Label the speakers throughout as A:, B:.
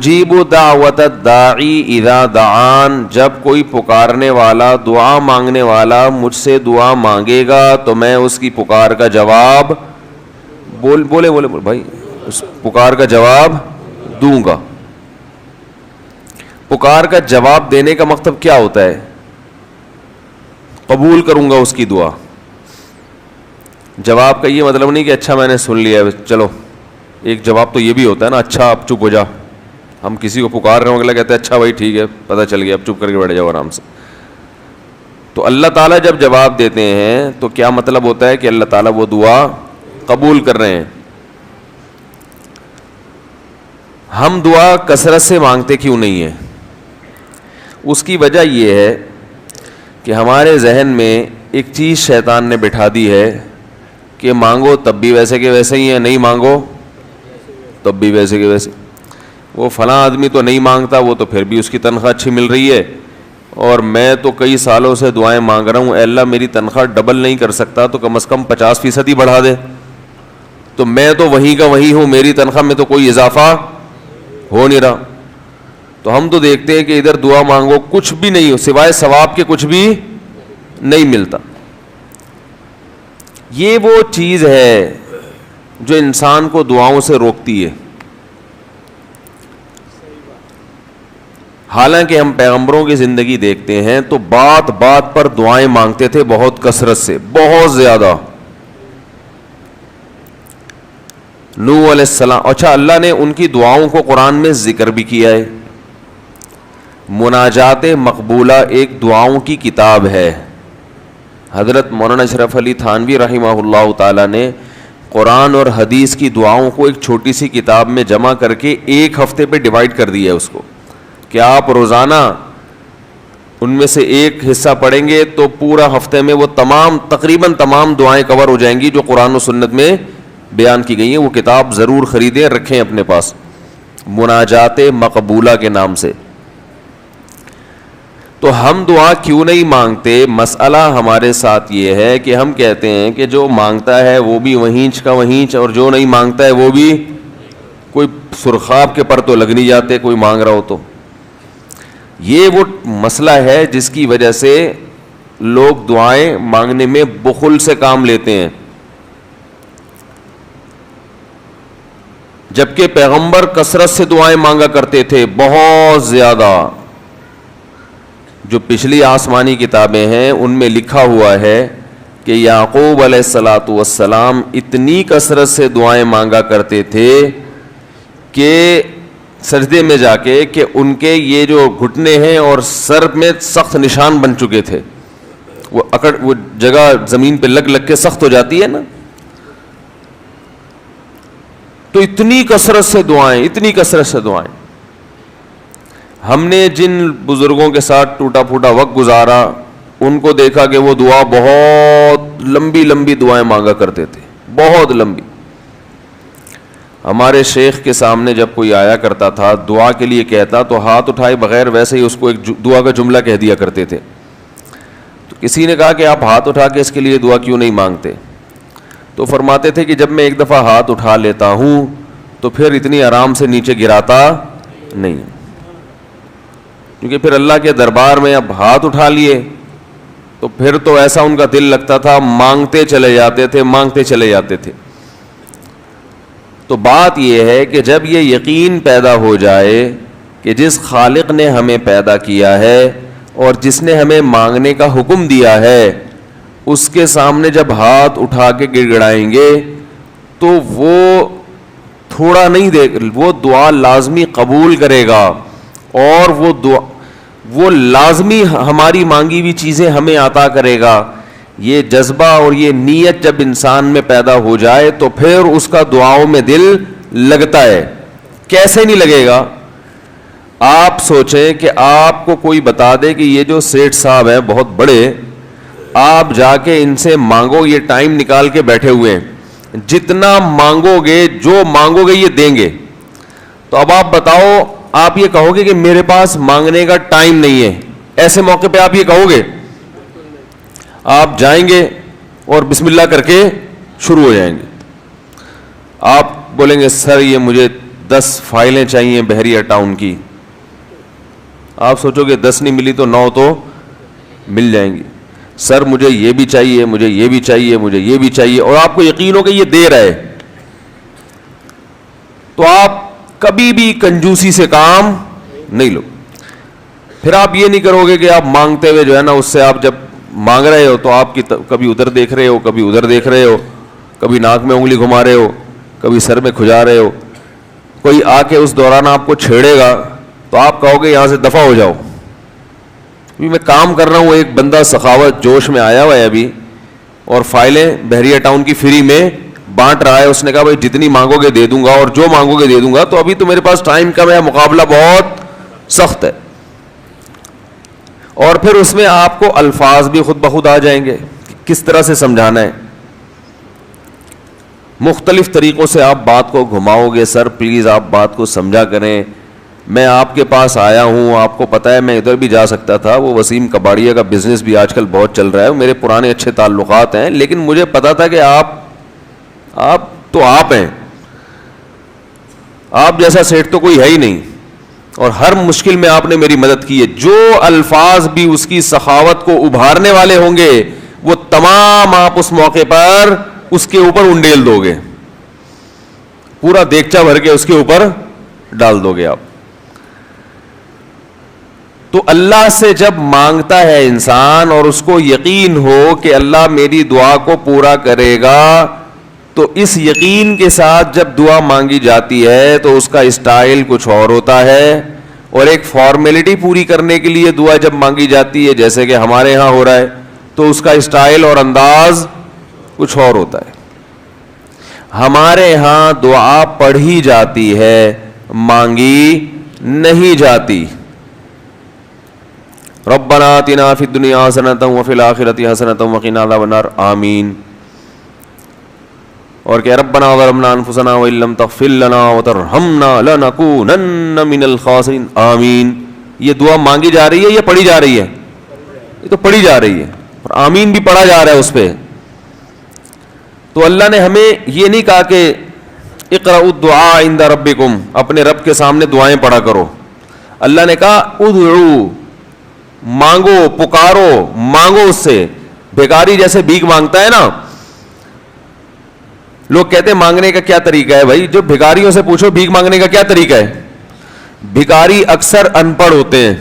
A: اجیب دعوت الداعی اذا دعان، جب کوئی پکارنے والا، دعا مانگنے والا مجھ سے دعا مانگے گا تو میں اس کی پکار کا جواب بولے بھائی، اس پکار کا جواب دوں گا. پکار کا جواب دینے کا مطلب کیا ہوتا ہے؟ قبول کروں گا اس کی دعا. جواب کا یہ مطلب نہیں کہ اچھا میں نے سن لیا چلو. ایک جواب تو یہ بھی ہوتا ہے نا، اچھا اب چپ ہو جا. ہم کسی کو پکار رہے ہوں اگلا کہتے ہیں اچھا بھائی ٹھیک ہے پتہ چل گیا اب چپ کر کے بیٹھ جاؤ آرام سے. تو اللہ تعالیٰ جب جواب دیتے ہیں تو کیا مطلب ہوتا ہے کہ اللہ تعالیٰ وہ دعا قبول کر رہے ہیں. ہم دعا کثرت سے مانگتے کیوں نہیں ہیں؟ اس کی وجہ یہ ہے کہ ہمارے ذہن میں ایک چیز شیطان نے بٹھا دی ہے کہ مانگو تب بھی ویسے کے ویسے ہی ہیں، نہیں مانگو تب بھی ویسے کے ویسے. وہ فلاں آدمی تو نہیں مانگتا، وہ تو پھر بھی اس کی تنخواہ اچھی مل رہی ہے، اور میں تو کئی سالوں سے دعائیں مانگ رہا ہوں، اے اللہ میری تنخواہ ڈبل نہیں کر سکتا تو کم از کم 50% ہی بڑھا دے. تو میں تو وہیں کا وہیں ہوں، میری تنخواہ میں تو کوئی اضافہ ہو نہیں رہا. تو ہم تو دیکھتے ہیں کہ ادھر دعا مانگو کچھ بھی نہیں ہو، سوائے ثواب کے کچھ بھی نہیں ملتا. یہ وہ چیز ہے جو انسان کو دعاؤں سے روکتی ہے. حالانکہ ہم پیغمبروں کی زندگی دیکھتے ہیں تو بات بات پر دعائیں مانگتے تھے، بہت کثرت سے، بہت زیادہ. نوح علیہ السلام، اچھا اللہ نے ان کی دعاؤں کو قرآن میں ذکر بھی کیا ہے. مناجات مقبولہ ایک دعاؤں کی کتاب ہے. حضرت مولانا اشرف علی تھانوی رحمہ اللہ تعالیٰ نے قرآن اور حدیث کی دعاؤں کو ایک چھوٹی سی کتاب میں جمع کر کے ایک ہفتے پہ ڈیوائڈ کر دیا ہے اس کو، کہ آپ روزانہ ان میں سے ایک حصہ پڑھیں گے تو پورا ہفتے میں وہ تقریباً تمام دعائیں کور ہو جائیں گی جو قرآن و سنت میں بیان کی گئی ہیں. وہ کتاب ضرور خریدیں، رکھیں اپنے پاس، مناجات مقبولہ کے نام سے. تو ہم دعا کیوں نہیں مانگتے؟ مسئلہ ہمارے ساتھ یہ ہے کہ ہم کہتے ہیں کہ جو مانگتا ہے وہ بھی وہینچ کا وہینچ، اور جو نہیں مانگتا ہے وہ بھی کوئی سرخاب کے پر تو لگ نہیں جاتے کوئی مانگ رہا ہو تو. یہ وہ مسئلہ ہے جس کی وجہ سے لوگ دعائیں مانگنے میں بخل سے کام لیتے ہیں. جبکہ پیغمبر کثرت سے دعائیں مانگا کرتے تھے، بہت زیادہ. جو پچھلی آسمانی کتابیں ہیں ان میں لکھا ہوا ہے کہ یعقوب علیہ الصلاۃ والسلام اتنی کثرت سے دعائیں مانگا کرتے تھے کہ سجدے میں جا کے کہ ان کے یہ جو گھٹنے ہیں اور سر میں سخت نشان بن چکے تھے. وہ جگہ زمین پہ لگ کے سخت ہو جاتی ہے نا. تو اتنی کثرت سے دعائیں، اتنی کثرت سے دعائیں. ہم نے جن بزرگوں کے ساتھ ٹوٹا پھوٹا وقت گزارا ان کو دیکھا کہ وہ دعا بہت لمبی لمبی دعائیں مانگا کرتے تھے، بہت لمبی. ہمارے شیخ کے سامنے جب کوئی آیا کرتا تھا دعا کے لیے کہتا تو ہاتھ اٹھائے بغیر ویسے ہی اس کو ایک دعا کا جملہ کہہ دیا کرتے تھے. تو کسی نے کہا کہ آپ ہاتھ اٹھا کے اس کے لیے دعا کیوں نہیں مانگتے؟ تو فرماتے تھے کہ جب میں ایک دفعہ ہاتھ اٹھا لیتا ہوں تو پھر اتنی آرام سے نیچے گراتا نہیں، کیونکہ پھر اللہ کے دربار میں اب ہاتھ اٹھا لیے تو پھر تو ایسا ان کا دل لگتا تھا، مانگتے چلے جاتے تھے، مانگتے چلے جاتے تھے. تو بات یہ ہے کہ جب یہ یقین پیدا ہو جائے کہ جس خالق نے ہمیں پیدا کیا ہے اور جس نے ہمیں مانگنے کا حکم دیا ہے اس کے سامنے جب ہاتھ اٹھا کے گڑ گڑائیں گے تو وہ تھوڑا نہیں وہ دعا لازمی قبول کرے گا، اور وہ لازمی ہماری مانگی ہوئی چیزیں ہمیں عطا کرے گا. یہ جذبہ اور یہ نیت جب انسان میں پیدا ہو جائے تو پھر اس کا دعاؤں میں دل لگتا ہے. کیسے نہیں لگے گا؟ آپ سوچیں کہ آپ کو کوئی بتا دے کہ یہ جو سیٹھ صاحب ہیں بہت بڑے، آپ جا کے ان سے مانگو، یہ ٹائم نکال کے بیٹھے ہوئے ہیں، جتنا مانگو گے، جو مانگو گے یہ دیں گے. تو اب آپ بتاؤ، آپ یہ کہو گے کہ میرے پاس مانگنے کا ٹائم نہیں ہے، ایسے موقع پہ آپ یہ کہو گے؟ آپ جائیں گے اور بسم اللہ کر کے شروع ہو جائیں گے. آپ بولیں گے سر یہ مجھے 10 فائلیں چاہیے بحریہ ٹاؤن کی. آپ سوچو کہ 10 نہیں ملی تو 9 تو مل جائیں گی. سر مجھے یہ بھی چاہیے, مجھے یہ بھی چاہیے, مجھے یہ بھی چاہیے, اور آپ کو یقین ہو کہ یہ دے رہے, تو آپ کبھی بھی کنجوسی سے کام نہیں لو. پھر آپ یہ نہیں کرو گے کہ آپ مانگتے ہوئے جو ہے نا, اس سے آپ جب مانگ رہے ہو تو آپ کی کبھی ادھر دیکھ رہے ہو, کبھی ادھر دیکھ رہے ہو, کبھی ناک میں انگلی گھما رہے ہو, کبھی سر میں کھجا رہے ہو. کوئی آ کے اس دوران آپ کو چھیڑے گا تو آپ کہو گے یہاں سے دفع ہو جاؤ. میں کام کر رہا ہوں, ایک بندہ سخاوت جوش میں آیا ہوا ہے ابھی, اور فائلیں بحریہ ٹاؤن کی فری میں بانٹ رہا ہے. اس نے کہا بھائی جتنی مانگو گے دے دوں گا, اور جو مانگو گے دے دوں گا, تو ابھی تو میرے پاس ٹائم کم ہے, مقابلہ بہت سخت ہے. اور پھر اس میں آپ کو الفاظ بھی خود بخود آ جائیں گے کس طرح سے سمجھانا ہے. مختلف طریقوں سے آپ بات کو گھماؤ گے. سر پلیز آپ بات کو سمجھا کریں, میں آپ کے پاس آیا ہوں, آپ کو پتہ ہے میں ادھر بھی جا سکتا تھا, وہ وسیم کباڑیہ کا بزنس بھی آج کل بہت چل رہا ہے, میرے پرانے اچھے تعلقات ہیں, لیکن مجھے پتا تھا کہ آپ تو آپ ہیں, آپ جیسا سیٹ تو کوئی ہے ہی نہیں, اور ہر مشکل میں آپ نے میری مدد کی ہے. جو الفاظ بھی اس کی سخاوت کو ابھارنے والے ہوں گے وہ تمام آپ اس موقع پر اس کے اوپر انڈیل دو گے, پورا دیگچہ بھر کے اس کے اوپر ڈال دو گے آپ. تو اللہ سے جب مانگتا ہے انسان اور اس کو یقین ہو کہ اللہ میری دعا کو پورا کرے گا, تو اس یقین کے ساتھ جب دعا مانگی جاتی ہے تو اس کا اسٹائل کچھ اور ہوتا ہے, اور ایک فارمیلٹی پوری کرنے کے لیے دعا جب مانگی جاتی ہے جیسے کہ ہمارے ہاں ہو رہا ہے, تو اس کا اسٹائل اور انداز کچھ اور ہوتا ہے. ہمارے ہاں دعا پڑھی جاتی ہے, مانگی نہیں جاتی. ربنا آتنا فی الدنیا حسنۃ وفی الآخرۃ حسنۃ وقنا عذاب النار آمین. اور کہ ربنا ظلمنا انفسنا وان لم تغفر لنا وترحمنا لنکونن من الخاسرین آمین. یہ دعا مانگی جا رہی ہے یا پڑھی جا رہی ہے؟ یہ تو پڑھی جا رہی ہے, اور آمین بھی پڑھا جا رہا ہے اس پہ. تو اللہ نے ہمیں یہ نہیں کہا کہ اقرؤوا الدعاء عند ربکم, اپنے رب کے سامنے دعائیں پڑھا کرو. اللہ نے کہا ادعو, مانگو, پکارو, مانگو اس سے. بھیکاری جیسے بھیک مانگتا ہے نا, لوگ کہتے ہیں مانگنے کا کیا طریقہ ہے. بھائی جو بھیکاریوں سے پوچھو بھیک مانگنے کا کیا طریقہ ہے. بھیکاری اکثر ان پڑھ ہوتے ہیں,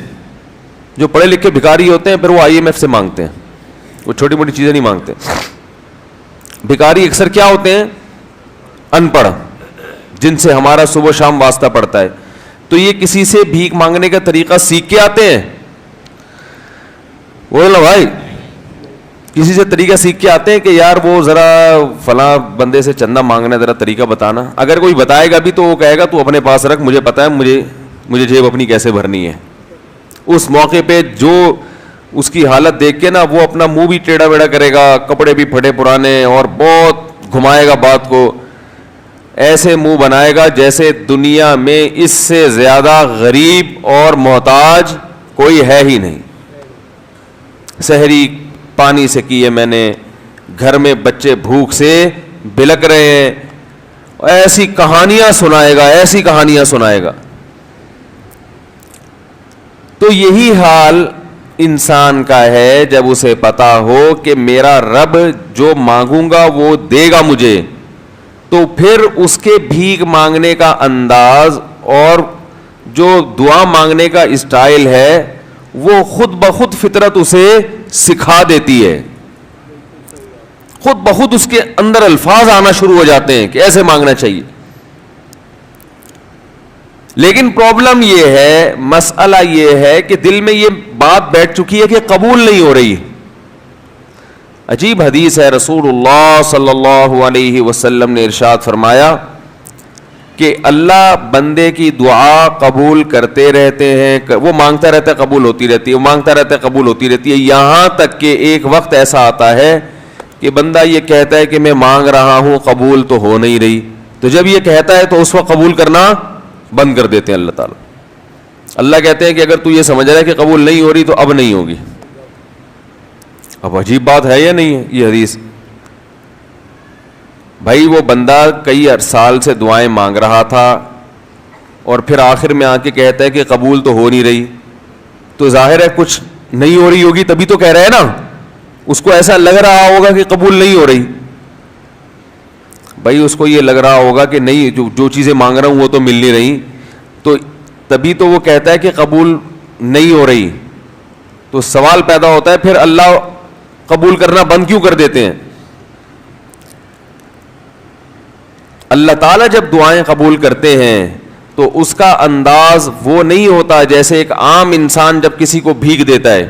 A: جو پڑھے لکھے بھیکاری ہوتے ہیں پھر وہ IMF سے مانگتے ہیں, وہ چھوٹی موٹی چیزیں نہیں مانگتے. بھیکاری اکثر کیا ہوتے ہیں؟ ان پڑھ, جن سے ہمارا صبح شام واسطہ پڑتا ہے. تو یہ کسی سے بھیک مانگنے کا طریقہ سیکھ کے آتے ہیں؟ بولو بھائی, کسی سے طریقہ سیکھ کے آتے ہیں کہ یار وہ ذرا فلاں بندے سے چندہ مانگنا, ذرا طریقہ بتانا. اگر کوئی بتائے گا بھی تو وہ کہے گا تو اپنے پاس رکھ, مجھے پتا ہے مجھے جیب اپنی کیسے بھرنی ہے. اس موقع پہ جو اس کی حالت دیکھ کے نا وہ اپنا منہ بھی ٹیڑھا ویڑھا کرے گا, کپڑے بھی پھٹے پرانے, اور بہت گھمائے گا بات کو, ایسے منہ بنائے گا جیسے دنیا میں اس سے زیادہ غریب اور محتاج کوئی ہے ہی نہیں. سحری پانی سے کی ہے میں نے, گھر میں بچے بھوک سے بلک رہے ہیں, ایسی کہانیاں سنائے گا, ایسی کہانیاں سنائے گا. تو یہی حال انسان کا ہے جب اسے پتا ہو کہ میرا رب جو مانگوں گا وہ دے گا مجھے, تو پھر اس کے بھیک مانگنے کا انداز اور جو دعا مانگنے کا اسٹائل ہے وہ خود بخود فطرت اسے سکھا دیتی ہے. خود بخود اس کے اندر الفاظ آنا شروع ہو جاتے ہیں کہ ایسے مانگنا چاہیے. لیکن پرابلم یہ ہے, مسئلہ یہ ہے کہ دل میں یہ بات بیٹھ چکی ہے کہ قبول نہیں ہو رہی. عجیب حدیث ہے, رسول اللہ صلی اللہ علیہ وسلم نے ارشاد فرمایا کہ اللہ بندے کی دعا قبول کرتے رہتے ہیں, وہ مانگتا رہتا ہے قبول ہوتی رہتی ہے, وہ مانگتا رہتا ہے قبول ہوتی رہتی ہے, یہاں تک کہ ایک وقت ایسا آتا ہے کہ بندہ یہ کہتا ہے کہ میں مانگ رہا ہوں قبول تو ہو نہیں رہی. تو جب یہ کہتا ہے تو اس وقت قبول کرنا بند کر دیتے ہیں اللہ تعالیٰ. اللہ کہتے ہیں کہ اگر تو یہ سمجھ رہا ہے کہ قبول نہیں ہو رہی تو اب نہیں ہوگی. اب عجیب بات ہے یا نہیں ہے یہ حدیث؟ بھائی وہ بندہ کئی سال سے دعائیں مانگ رہا تھا, اور پھر آخر میں آ کے کہتا ہے کہ قبول تو ہو نہیں رہی, تو ظاہر ہے کچھ نہیں ہو رہی ہوگی تبھی تو کہہ رہا ہے نا. اس کو ایسا لگ رہا ہوگا کہ قبول نہیں ہو رہی. بھائی اس کو یہ لگ رہا ہوگا کہ نہیں, جو چیزیں مانگ رہا ہوں وہ تو مل نہیں رہی, تو تبھی تو وہ کہتا ہے کہ قبول نہیں ہو رہی. تو سوال پیدا ہوتا ہے پھر اللہ قبول کرنا بند کیوں کر دیتے ہیں؟ اللہ تعالیٰ جب دعائیں قبول کرتے ہیں تو اس کا انداز وہ نہیں ہوتا جیسے ایک عام انسان جب کسی کو بھیک دیتا ہے.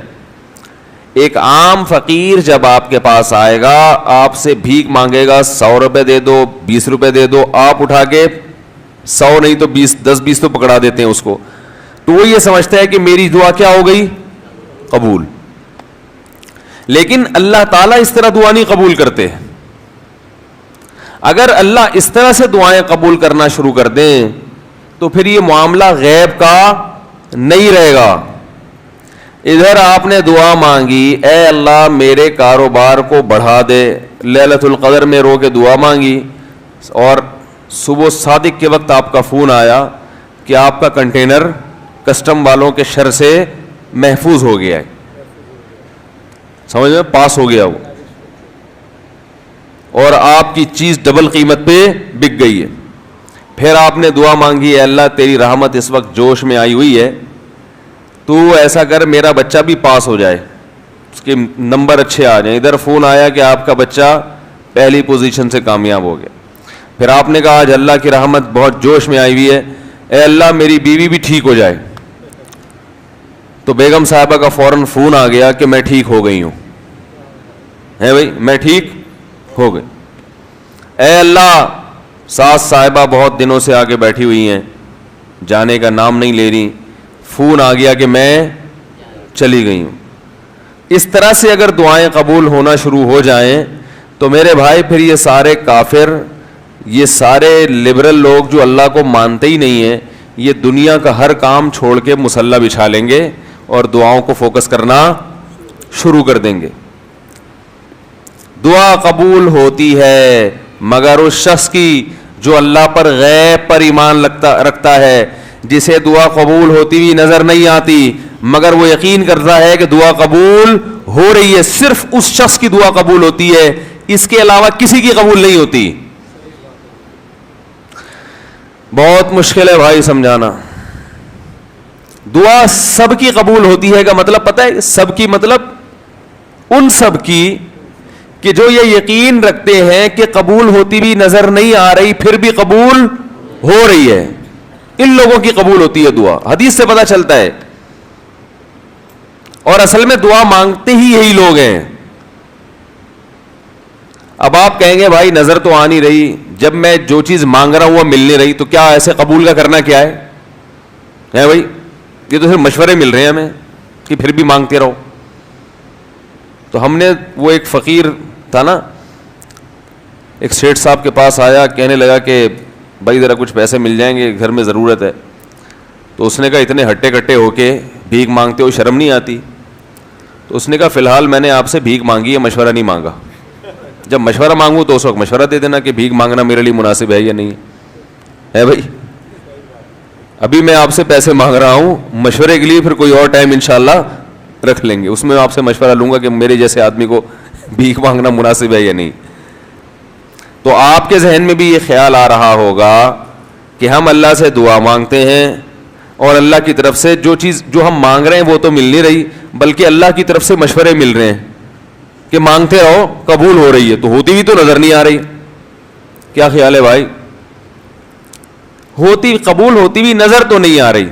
A: ایک عام فقیر جب آپ کے پاس آئے گا, آپ سے بھیک مانگے گا, 100 روپے دے دو, 20 روپے دے دو, آپ اٹھا کے 100 نہیں تو 10-20 تو پکڑا دیتے ہیں اس کو, تو وہ یہ سمجھتا ہے کہ میری دعا کیا ہو گئی؟ قبول. لیکن اللہ تعالیٰ اس طرح دعا نہیں قبول کرتے. اگر اللہ اس طرح سے دعائیں قبول کرنا شروع کر دیں تو پھر یہ معاملہ غیب کا نہیں رہے گا. ادھر آپ نے دعا مانگی, اے اللہ میرے کاروبار کو بڑھا دے, لیلۃ القدر میں رو کے دعا مانگی, اور صبح صادق کے وقت آپ کا فون آیا کہ آپ کا کنٹینر کسٹم والوں کے شر سے محفوظ ہو گیا ہے, سمجھ میں پاس ہو گیا وہ, اور آپ کی چیز ڈبل قیمت پہ بک گئی ہے. پھر آپ نے دعا مانگی, اے اللہ تیری رحمت اس وقت جوش میں آئی ہوئی ہے, تو ایسا کر میرا بچہ بھی پاس ہو جائے, اس کے نمبر اچھے آ جائیں. ادھر فون آیا کہ آپ کا بچہ پہلی پوزیشن سے کامیاب ہو گیا. پھر آپ نے کہا آج اللہ کی رحمت بہت جوش میں آئی ہوئی ہے, اے اللہ میری بیوی بھی ٹھیک ہو جائے. تو بیگم صاحبہ کا فوراً فون آ گیا کہ میں ٹھیک ہو گئی ہوں, ہے بھائی میں ٹھیک ہو گئی. اے اللہ ساس صاحبہ بہت دنوں سے آگے بیٹھی ہوئی ہیں, جانے کا نام نہیں لے رہی, فون آ گیا کہ میں چلی گئی ہوں. اس طرح سے اگر دعائیں قبول ہونا شروع ہو جائیں تو میرے بھائی پھر یہ سارے کافر, یہ سارے لبرل لوگ جو اللہ کو مانتے ہی نہیں ہیں, یہ دنیا کا ہر کام چھوڑ کے مصلی بچھا لیں گے اور دعاؤں کو فوکس کرنا شروع کر دیں گے. دعا قبول ہوتی ہے مگر اس شخص کی جو اللہ پر غیب پر ایمان رکھتا ہے, جسے دعا قبول ہوتی ہوئی نظر نہیں آتی مگر وہ یقین کرتا ہے کہ دعا قبول ہو رہی ہے. صرف اس شخص کی دعا قبول ہوتی ہے, اس کے علاوہ کسی کی قبول نہیں ہوتی. بہت مشکل ہے بھائی سمجھانا. دعا سب کی قبول ہوتی ہے کا مطلب پتہ ہے؟ سب کی مطلب ان سب کی کہ جو یہ یقین رکھتے ہیں کہ قبول ہوتی بھی نظر نہیں آ رہی پھر بھی قبول ہو رہی ہے, ان لوگوں کی قبول ہوتی ہے دعا. حدیث سے پتہ چلتا ہے, اور اصل میں دعا مانگتے ہی یہی لوگ ہیں. اب آپ کہیں گے بھائی نظر تو آ نہیں رہی, جب میں جو چیز مانگ رہا ہوں وہ مل نہیں رہی, تو کیا ایسے قبول کا کرنا کیا ہے بھائی؟ یہ تو صرف مشورے مل رہے ہیں ہمیں کہ پھر بھی مانگتے رہو. تو ہم نے, وہ ایک فقیر تھا نا, ایک سیٹھ صاحب کے پاس آیا, کہنے لگا کہ بھائی ذرا کچھ پیسے مل جائیں گے, گھر میں ضرورت ہے. تو اس نے کہا اتنے ہٹے کٹے ہو کے بھیک مانگتے ہو, شرم نہیں آتی؟ تو اس نے کہا فی الحال میں نے آپ سے بھیک مانگی ہے, مشورہ نہیں مانگا. جب مشورہ مانگوں تو اس وقت مشورہ دے دینا کہ بھیک مانگنا میرے لیے مناسب ہے یا نہیں ہے بھائی. ابھی میں آپ سے پیسے مانگ رہا ہوں, مشورے کے لیے پھر کوئی اور ٹائم انشاءاللہ رکھ لیں گے, اس میں آپ سے مشورہ لوں گا کہ میرے جیسے آدمی کو بھیک مانگنا مناسب ہے یا نہیں. تو آپ کے ذہن میں بھی یہ خیال آ رہا ہوگا کہ ہم اللہ سے دعا مانگتے ہیں اور اللہ کی طرف سے جو چیز جو ہم مانگ رہے ہیں وہ تو مل نہیں رہی, بلکہ اللہ کی طرف سے مشورے مل رہے ہیں کہ مانگتے رہو قبول ہو رہی ہے, تو ہوتی بھی تو نظر نہیں آ رہی. کیا خیال ہے بھائی؟ ہوتی قبول ہوتی بھی نظر تو نہیں آ رہی.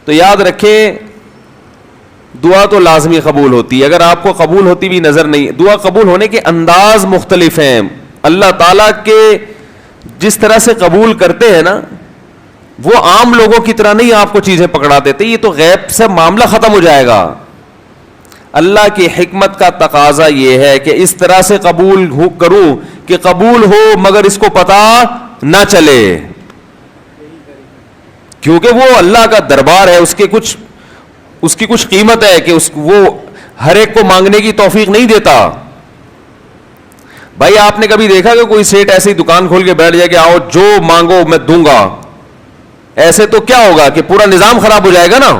A: تو یاد رکھیں دعا تو لازمی قبول ہوتی ہے. اگر آپ کو قبول ہوتی بھی نظر نہیں, دعا قبول ہونے کے انداز مختلف ہیں. اللہ تعالیٰ کے جس طرح سے قبول کرتے ہیں نا, وہ عام لوگوں کی طرح نہیں آپ کو چیزیں پکڑا دیتے, یہ تو غیب سے معاملہ ختم ہو جائے گا. اللہ کی حکمت کا تقاضا یہ ہے کہ اس طرح سے قبول کروں کہ قبول ہو مگر اس کو پتا نہ چلے, کیونکہ وہ اللہ کا دربار ہے, اس کی کچھ قیمت ہے کہ وہ ہر ایک کو مانگنے کی توفیق نہیں دیتا. بھائی آپ نے کبھی دیکھا کہ کوئی سیٹ ایسی دکان کھول کے بیٹھ جائے کہ آؤ جو مانگو میں دوں گا؟ ایسے تو کیا ہوگا کہ پورا نظام خراب ہو جائے گا نا.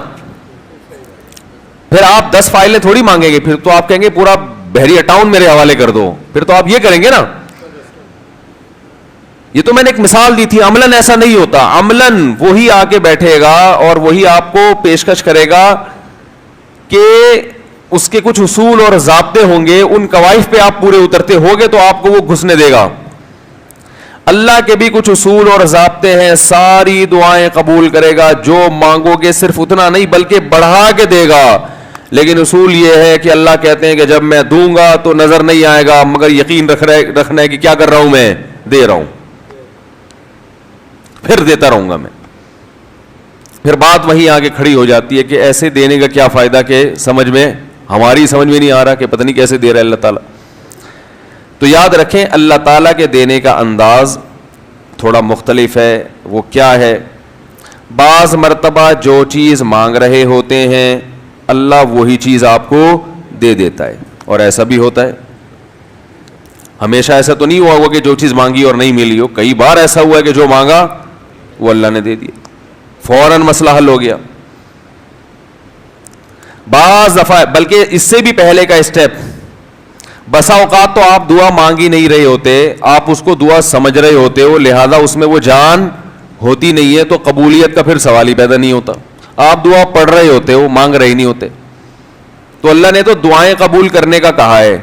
A: پھر آپ 10 فائلیں تھوڑی مانگیں گے, پھر تو آپ کہیں گے پورا بحریہ ٹاؤن میرے حوالے کر دو, پھر تو آپ یہ کریں گے نا. یہ تو میں نے ایک مثال دی تھی, عملاً ایسا نہیں ہوتا. عملاً وہی آ کے بیٹھے گا اور وہی آپ کو پیشکش کرے گا کہ اس کے کچھ اصول اور ضابطے ہوں گے, ان کوائف پہ آپ پورے اترتے ہوگے تو آپ کو وہ گھسنے دے گا. اللہ کے بھی کچھ اصول اور ضابطے ہیں, ساری دعائیں قبول کرے گا, جو مانگو گے صرف اتنا نہیں بلکہ بڑھا کے دے گا. لیکن اصول یہ ہے کہ اللہ کہتے ہیں کہ جب میں دوں گا تو نظر نہیں آئے گا, مگر یقین رکھنا ہے کہ کیا کر رہا ہوں, میں دے رہا ہوں, پھر دیتا رہوں گا میں. پھر بات وہیں آگے کھڑی ہو جاتی ہے کہ ایسے دینے کا کیا فائدہ, کہ ہماری سمجھ میں نہیں آ رہا کہ پتہ نہیں کیسے دے رہا ہے اللہ تعالیٰ. تو یاد رکھیں اللہ تعالیٰ کے دینے کا انداز تھوڑا مختلف ہے. وہ کیا ہے؟ بعض مرتبہ جو چیز مانگ رہے ہوتے ہیں اللہ وہی چیز آپ کو دے دیتا ہے, اور ایسا بھی ہوتا ہے. ہمیشہ ایسا تو نہیں ہوا ہوگا کہ جو چیز مانگی اور نہیں ملی ہو. کئی بار ایسا ہوا ہے کہ جو مانگا وہ اللہ نے دے دیا, فوراً مسئلہ حل ہو گیا. بعض دفعہ بلکہ اس سے بھی پہلے کا اسٹیپ, بسا اوقات تو آپ دعا مانگ ہی نہیں رہے ہوتے, آپ اس کو دعا سمجھ رہے ہوتے ہو, لہذا اس میں وہ جان ہوتی نہیں ہے, تو قبولیت کا پھر سوال ہی پیدا نہیں ہوتا. آپ دعا پڑھ رہے ہوتے ہو, مانگ رہے نہیں ہوتے. تو اللہ نے تو دعائیں قبول کرنے کا کہا ہے,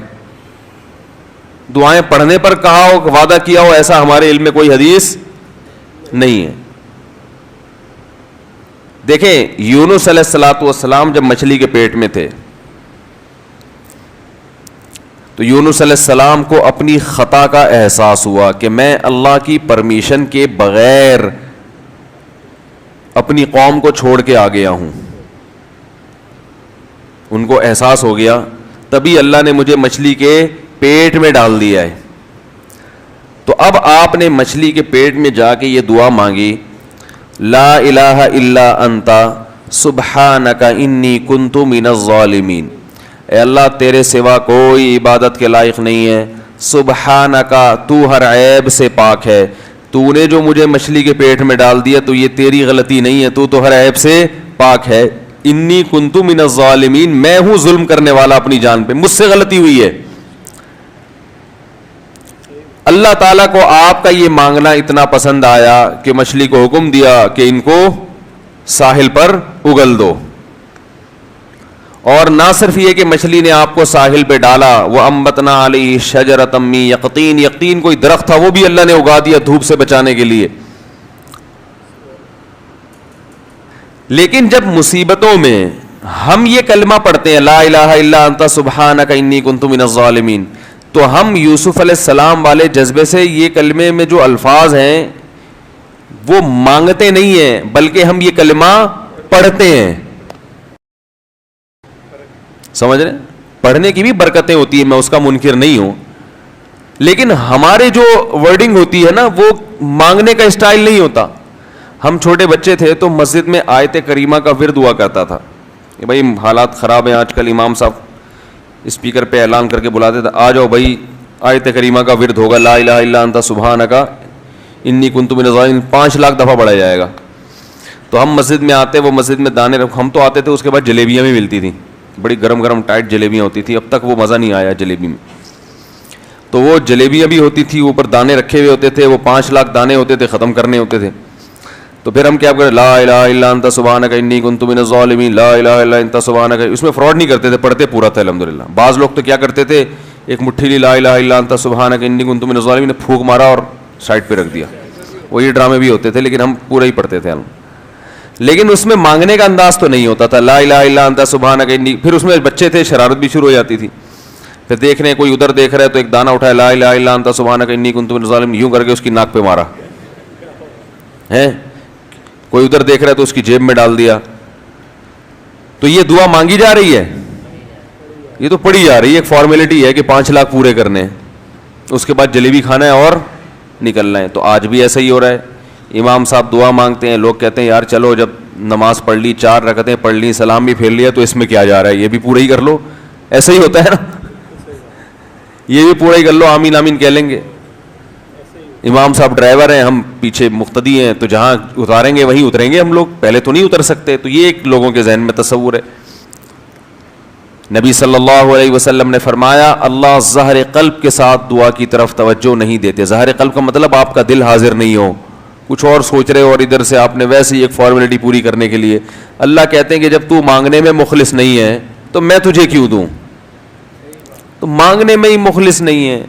A: دعائیں پڑھنے پر کہا ہو, وعدہ کیا ہو, ایسا ہمارے علم میں کوئی حدیث نہیں ہے. دیکھیں یونس علیہ الصلوۃ والسلام جب مچھلی کے پیٹ میں تھے تو یونس علیہ السلام کو اپنی خطا کا احساس ہوا کہ میں اللہ کی پرمیشن کے بغیر اپنی قوم کو چھوڑ کے آ گیا ہوں. ان کو احساس ہو گیا, تبھی اللہ نے مجھے مچھلی کے پیٹ میں ڈال دیا ہے. تو اب آپ نے مچھلی کے پیٹ میں جا کے یہ دعا مانگی, لا الہ الا انت سبحانک انی کنت من الظالمین. اے اللہ تیرے سوا کوئی عبادت کے لائق نہیں ہے, سبحانک تو ہر عیب سے پاک ہے, تو نے جو مجھے مچھلی کے پیٹ میں ڈال دیا تو یہ تیری غلطی نہیں ہے, تو ہر عیب سے پاک ہے. انی کنت من الظالمین, میں ہوں ظلم کرنے والا اپنی جان پہ, مجھ سے غلطی ہوئی ہے. اللہ تعالیٰ کو آپ کا یہ مانگنا اتنا پسند آیا کہ مچھلی کو حکم دیا کہ ان کو ساحل پر اگل دو. اور نہ صرف یہ کہ مچھلی نے آپ کو ساحل پہ ڈالا, وہ انبتنا علیہ شجرۃ من یقطین, یقطین کوئی درخت تھا وہ بھی اللہ نے اگا دیا دھوپ سے بچانے کے لیے. لیکن جب مصیبتوں میں ہم یہ کلمہ پڑھتے ہیں لا الہ الا انت سبحانک انی کنت من الظالمین, تو ہم یوسف علیہ السلام والے جذبے سے یہ کلمے میں جو الفاظ ہیں وہ مانگتے نہیں ہیں, بلکہ ہم یہ کلمہ پڑھتے ہیں. سمجھ رہے ہیں؟ پڑھنے کی بھی برکتیں ہوتی ہیں, میں اس کا منکر نہیں ہوں, لیکن ہمارے جو ورڈنگ ہوتی ہے نا وہ مانگنے کا اسٹائل نہیں ہوتا. ہم چھوٹے بچے تھے تو مسجد میں آیت کریمہ کا ورد ہوا کرتا تھا کہ بھائی حالات خراب ہیں آج کل, امام صاحب اسپیکر پہ اعلان کر کے بلاتے تھے, آ جاؤ بھائی آیت کریمہ کا ورد ہوگا, لا الہ الا انت سبحانک انی کنت من الظالمین, 5 لاکھ دفعہ پڑھا جائے گا. تو ہم مسجد میں آتے, وہ مسجد میں دانے ہم تو آتے تھے, اس کے بعد جلیبیاں بھی ملتی تھیں, بڑی گرم گرم ٹائٹ جلیبیاں ہوتی تھیں. اب تک وہ مزہ نہیں آیا جلیبی میں. تو وہ جلیبیاں بھی ہوتی تھی, اوپر دانے رکھے ہوئے ہوتے تھے, وہ 5 لاکھ دانے ہوتے تھے, ختم کرنے ہوتے تھے. تو پھر ہم کیا کریں, لا الہ الا انت سبحانک انی کنت من الظالمین, لا الہ الا انت سبحانک. اس میں فراڈ نہیں کرتے تھے, پڑھتے پورا تھا الحمدللہ. بعض لوگ تو کیا کرتے تھے, ایک مٹھی لی لا الہ الا انت سبحانک انی کنت من الظالمین, پھونک مارا اور سائڈ پہ رکھ دیا. وہ یہ ڈرامے بھی ہوتے تھے, لیکن ہم پورا ہی پڑھتے تھے. لیکن اس میں مانگنے کا انداز تو نہیں ہوتا تھا, لا الہ الا انت سبحانک انی. پھر اس میں بچے تھے, شرارت بھی شروع ہو جاتی تھی. پھر دیکھ رہے ہیں کوئی ادھر دیکھ رہا ہے تو ایک دانہ اٹھایا, لا الہ الا انت سبحانک انی کنت من الظالمین, یوں کر کے اس کی ناک پہ مارا ہے. کوئی ادھر دیکھ رہا ہے تو اس کی جیب میں ڈال دیا. تو یہ دعا مانگی جا رہی ہے, یہ تو پڑھی جا رہی ہے, ایک فارمیلٹی ہے کہ 5 لاکھ پورے کرنے ہیں, اس کے بعد جلیبی کھانا ہے اور نکلنا ہے. تو آج بھی ایسا ہی ہو رہا ہے. امام صاحب دعا مانگتے ہیں, لوگ کہتے ہیں یار چلو جب نماز پڑھ لی, 4 رکعتیں پڑھ لی, سلام بھی پھیر لیا, تو اس میں کیا جا رہا ہے, یہ بھی پورا ہی کر لو. ایسا ہی ہوتا ہے نا, یہ بھی پورا ہی کر لو, آمین آمین کہہ لیں گے. امام صاحب ڈرائیور ہیں, ہم پیچھے مقتدی ہیں, تو جہاں اتاریں گے وہیں اتریں گے ہم لوگ, پہلے تو نہیں اتر سکتے. تو یہ ایک لوگوں کے ذہن میں تصور ہے. نبی صلی اللہ علیہ وسلم نے فرمایا اللہ ظاہر قلب کے ساتھ دعا کی طرف توجہ نہیں دیتے. ظاہر قلب کا مطلب آپ کا دل حاضر نہیں ہو, کچھ اور سوچ رہے ہو, اور ادھر سے آپ نے ویسے ہی ایک فارمیلٹی پوری کرنے کے لیے. اللہ کہتے ہیں کہ جب تو مانگنے میں مخلص نہیں ہے تو میں تجھے کیوں دوں. تو مانگنے میں ہی مخلص نہیں ہے.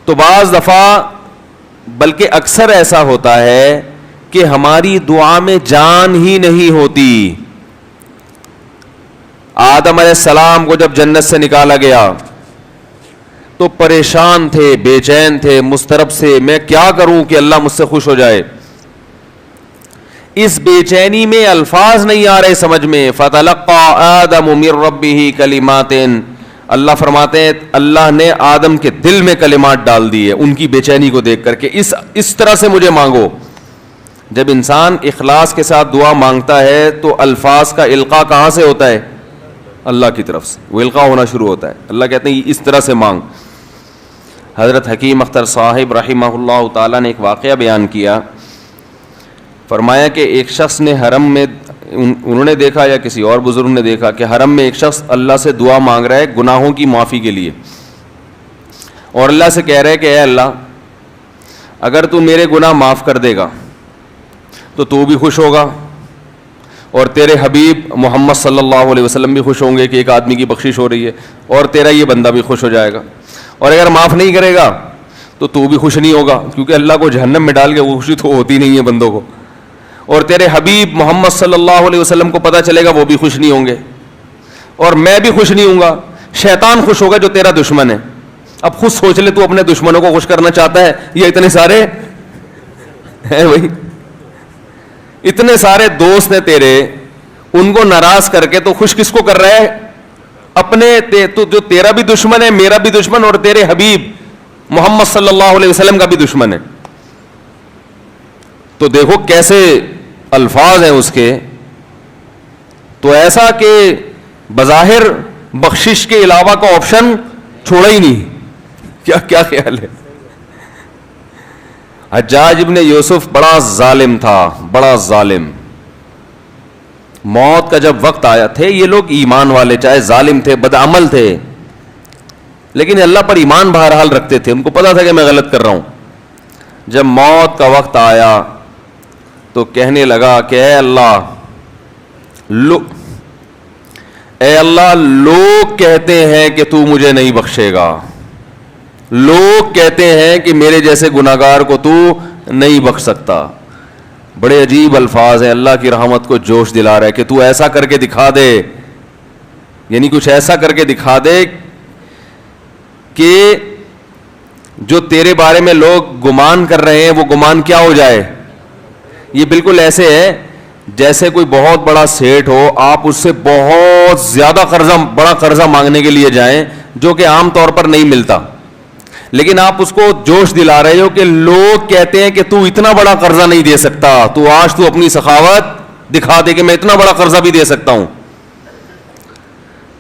A: تو بعض دفعہ بلکہ اکثر ایسا ہوتا ہے کہ ہماری دعا میں جان ہی نہیں ہوتی. آدم علیہ السلام کو جب جنت سے نکالا گیا تو پریشان تھے, بے چین تھے, مضطرب سے, میں کیا کروں کہ اللہ مجھ سے خوش ہو جائے. اس بے چینی میں الفاظ نہیں آ رہے سمجھ میں. فَتَلَقَّى آدَمُ مِن رَبِّهِ كَلِمَاتٍ, اللہ فرماتے ہیں اللہ نے آدم کے دل میں کلمات ڈال دیے ان کی بے چینی کو دیکھ کر کے اس طرح سے مجھے مانگو. جب انسان اخلاص کے ساتھ دعا مانگتا ہے تو الفاظ کا القاء کہاں سے ہوتا ہے؟ اللہ کی طرف سے وہ القاء ہونا شروع ہوتا ہے. اللہ کہتے ہیں اس طرح سے مانگ. حضرت حکیم اختر صاحب رحمہ اللہ تعالیٰ نے ایک واقعہ بیان کیا. فرمایا کہ ایک شخص نے حرم میں, انہوں نے دیکھا یا کسی اور بزرگ نے دیکھا کہ حرم میں ایک شخص اللہ سے دعا مانگ رہا ہے گناہوں کی معافی کے لیے, اور اللہ سے کہہ رہا ہے کہ اے اللہ اگر تو میرے گناہ معاف کر دے گا تو بھی خوش ہوگا, اور تیرے حبیب محمد صلی اللہ علیہ وسلم بھی خوش ہوں گے کہ ایک آدمی کی بخشش ہو رہی ہے, اور تیرا یہ بندہ بھی خوش ہو جائے گا. اور اگر معاف نہیں کرے گا تو بھی خوش نہیں ہوگا, کیونکہ اللہ کو جہنم میں ڈال کے وہ خوشی تو ہوتی نہیں ہے بندوں کو. اور تیرے حبیب محمد صلی اللہ علیہ وسلم کو پتہ چلے گا وہ بھی خوش نہیں ہوں گے, اور میں بھی خوش نہیں ہوں گا. شیطان خوش ہوگا جو تیرا دشمن ہے. اب خود سوچ لے تو اپنے دشمنوں کو خوش کرنا چاہتا ہے یا اتنے سارے ہیں بھائی, اتنے سارے دوست ہیں تیرے, ان کو ناراض کر کے تو خوش کس کو کر رہا ہے؟ اپنے تو جو تیرا بھی دشمن ہے, میرا بھی دشمن, اور تیرے حبیب محمد صلی اللہ علیہ وسلم کا بھی دشمن ہے. تو دیکھو کیسے الفاظ ہیں اس کے. تو ایسا کہ بظاہر بخشش کے علاوہ کا آپشن چھوڑا ہی نہیں. کیا خیال ہے؟ حجاج ابن یوسف بڑا ظالم تھا, بڑا ظالم. موت کا جب وقت آیا, تھے یہ لوگ ایمان والے, چاہے ظالم تھے, بدعمل تھے, لیکن اللہ پر ایمان بہرحال رکھتے تھے. ان کو پتا تھا کہ میں غلط کر رہا ہوں. جب موت کا وقت آیا تو کہنے لگا کہ اے اللہ لوگ کہتے ہیں کہ تو مجھے نہیں بخشے گا, لوگ کہتے ہیں کہ میرے جیسے گناہگار کو تو نہیں بخش سکتا. بڑے عجیب الفاظ ہیں, اللہ کی رحمت کو جوش دلا رہا ہے کہ تو ایسا کر کے دکھا دے, یعنی کچھ ایسا کر کے دکھا دے کہ جو تیرے بارے میں لوگ گمان کر رہے ہیں وہ گمان کیا ہو جائے. یہ بالکل ایسے ہے جیسے کوئی بہت بڑا سیٹ ہو, آپ اس سے بہت زیادہ بڑا قرضہ مانگنے کے لیے جائیں جو کہ عام طور پر نہیں ملتا, لیکن آپ اس کو جوش دلا رہے ہو کہ لوگ کہتے ہیں کہ تو اتنا بڑا قرضہ نہیں دے سکتا, تو آج تو اپنی سخاوت دکھا دے کہ میں اتنا بڑا قرضہ بھی دے سکتا ہوں.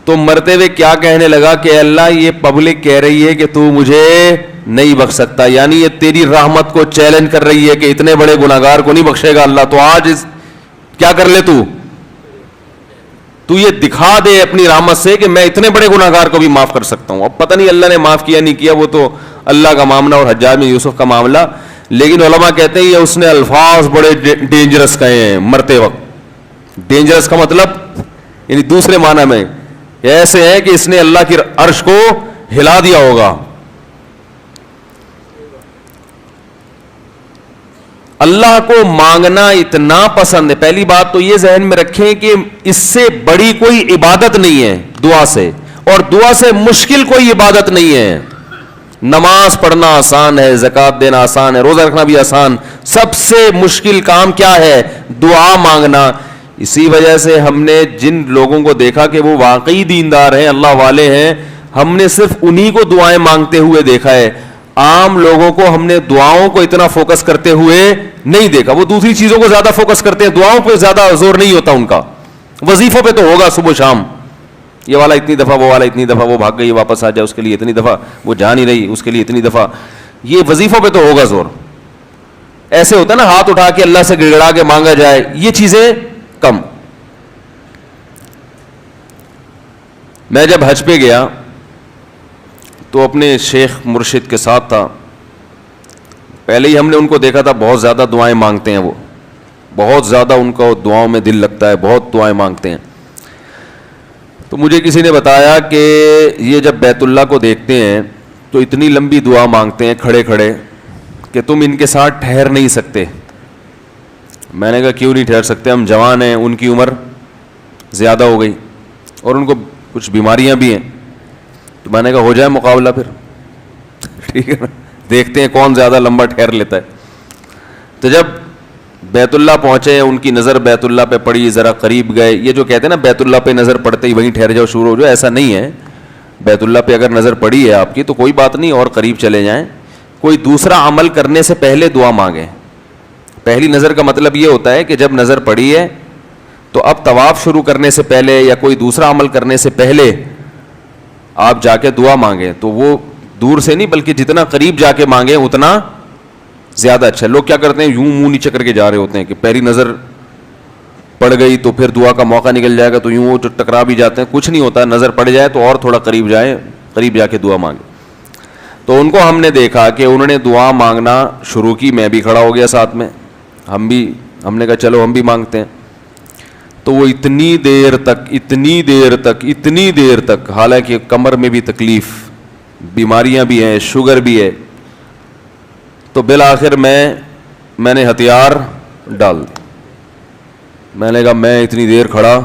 A: تو مرتے ہوئے کیا کہنے لگا کہ اللہ یہ پبلک کہہ رہی ہے کہ تو مجھے نہیں بخش سکتا, یعنی یہ تیری رحمت کو چیلنج کر رہی ہے کہ اتنے بڑے گناہگار کو نہیں بخشے گا اللہ, تو آج کیا کر لے تو یہ دکھا دے اپنی رحمت سے کہ میں اتنے بڑے گناہگار کو بھی معاف کر سکتا ہوں. اب پتہ نہیں اللہ نے معاف کیا نہیں کیا, وہ تو اللہ کا معاملہ اور حجاج بن یوسف کا معاملہ, لیکن علماء کہتے ہیں یہ اس نے الفاظ بڑے ڈینجرس کہے ہیں مرتے وقت. ڈینجرس کا مطلب یعنی دوسرے معنی میں ایسے ہے کہ اس نے اللہ کی عرش کو ہلا دیا ہوگا. اللہ کو مانگنا اتنا پسند ہے. پہلی بات تو یہ ذہن میں رکھیں کہ اس سے بڑی کوئی عبادت نہیں ہے دعا سے, اور دعا سے مشکل کوئی عبادت نہیں ہے. نماز پڑھنا آسان ہے, زکوٰۃ دینا آسان ہے, روزہ رکھنا بھی آسان. سب سے مشکل کام کیا ہے؟ دعا مانگنا. اسی وجہ سے ہم نے جن لوگوں کو دیکھا کہ وہ واقعی دیندار ہیں, اللہ والے ہیں, ہم نے صرف انہی کو دعائیں مانگتے ہوئے دیکھا ہے. عام لوگوں کو ہم نے دعاؤں کو اتنا فوکس کرتے ہوئے نہیں دیکھا. وہ دوسری چیزوں کو زیادہ فوکس کرتے ہیں, دعاؤں پہ زیادہ زور نہیں ہوتا ان کا. وظیفوں پہ تو ہوگا صبح شام, یہ والا اتنی دفعہ, وہ والا اتنی دفعہ, وہ بھاگ گئی واپس آ جائے اس کے لیے اتنی دفعہ, وہ جا نہیں رہی اس کے لیے اتنی دفعہ. یہ وظیفوں پہ تو ہوگا زور. ایسے ہوتا ہے نا ہاتھ اٹھا کے اللہ سے گڑگڑا کے مانگا جائے, یہ چیزیں کم. میں جب حج پہ گیا تو اپنے شیخ مرشد کے ساتھ تھا. پہلے ہی ہم نے ان کو دیکھا تھا, بہت زیادہ دعائیں مانگتے ہیں وہ, بہت زیادہ ان کو دعاؤں میں دل لگتا ہے, بہت دعائیں مانگتے ہیں. تو مجھے کسی نے بتایا کہ یہ جب بیت اللہ کو دیکھتے ہیں تو اتنی لمبی دعا مانگتے ہیں کھڑے کھڑے کہ تم ان کے ساتھ ٹھہر نہیں سکتے. میں نے کہا کیوں نہیں ٹھہر سکتے, ہم جوان ہیں, ان کی عمر زیادہ ہو گئی اور ان کو کچھ بیماریاں بھی ہیں. تو میں نے کہا ہو جائے مقابلہ پھر, ٹھیک ہے نا, دیکھتے ہیں کون زیادہ لمبا ٹھہر لیتا ہے. تو جب بیت اللہ پہنچے, ان کی نظر بیت اللہ پہ پڑی, ذرا قریب گئے. یہ جو کہتے ہیں نا بیت اللہ پہ نظر پڑتے ہی وہیں ٹھہر جاؤ شروع ہو جاؤ, ایسا نہیں ہے. بیت اللہ پہ اگر نظر پڑی ہے آپ کی تو کوئی بات نہیں, اور قریب چلے جائیں. کوئی دوسرا عمل کرنے سے پہلے دعا مانگیں. پہلی نظر کا مطلب یہ ہوتا ہے کہ جب نظر پڑی ہے تو اب طواف شروع کرنے سے پہلے یا کوئی دوسرا عمل کرنے سے پہلے آپ جا کے دعا مانگیں. تو وہ دور سے نہیں بلکہ جتنا قریب جا کے مانگیں اتنا زیادہ اچھا. لوگ کیا کرتے ہیں, یوں منہ نیچے کر کے جا رہے ہوتے ہیں کہ پہلی نظر پڑ گئی تو پھر دعا کا موقع نکل جائے گا, تو یوں وہ ٹکرا بھی جاتے ہیں. کچھ نہیں ہوتا, نظر پڑ جائے تو اور تھوڑا قریب جائیں, قریب جا کے دعا مانگیں. تو ان کو ہم نے دیکھا کہ انہوں نے دعا مانگنا شروع کی, میں بھی کھڑا ہو گیا ساتھ میں, ہم نے کہا چلو ہم بھی مانگتے ہیں. تو وہ اتنی دیر تک حالانکہ کمر میں بھی تکلیف, بیماریاں بھی ہیں, شوگر بھی ہے, تو بالآخر میں نے ہتھیار ڈال دی. میں نے کہا میں اتنی دیر کھڑا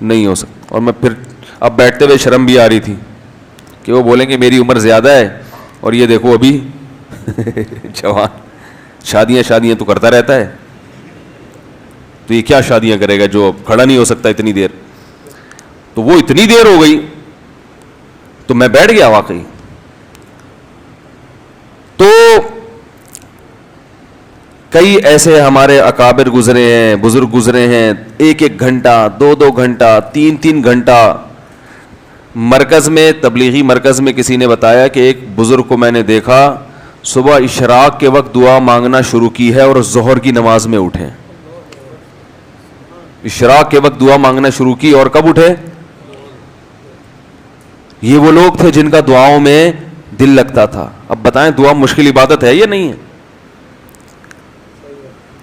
A: نہیں ہو سکتا. اور میں پھر اب بیٹھتے ہوئے شرم بھی آ رہی تھی کہ وہ بولیں کہ میری عمر زیادہ ہے اور یہ دیکھو ابھی جوان, شادیاں تو کرتا رہتا ہے, تو یہ کیا شادیاں کرے گا جو کھڑا نہیں ہو سکتا اتنی دیر. تو وہ اتنی دیر ہو گئی تو میں بیٹھ گیا واقعی. تو کئی ایسے ہمارے اکابر گزرے ہیں, بزرگ گزرے ہیں, 1 گھنٹہ 2 گھنٹہ 3 گھنٹہ. مرکز میں, تبلیغی مرکز میں کسی نے بتایا کہ ایک بزرگ کو میں نے دیکھا صبح اشراق کے وقت دعا مانگنا شروع کی ہے اور ظہر کی نماز میں اٹھے. اشراق کے وقت دعا مانگنا شروع کی اور کب اٹھے؟ یہ وہ لوگ تھے جن کا دعاؤں میں دل لگتا تھا. اب بتائیں دعا مشکل عبادت ہے یا نہیں ہے؟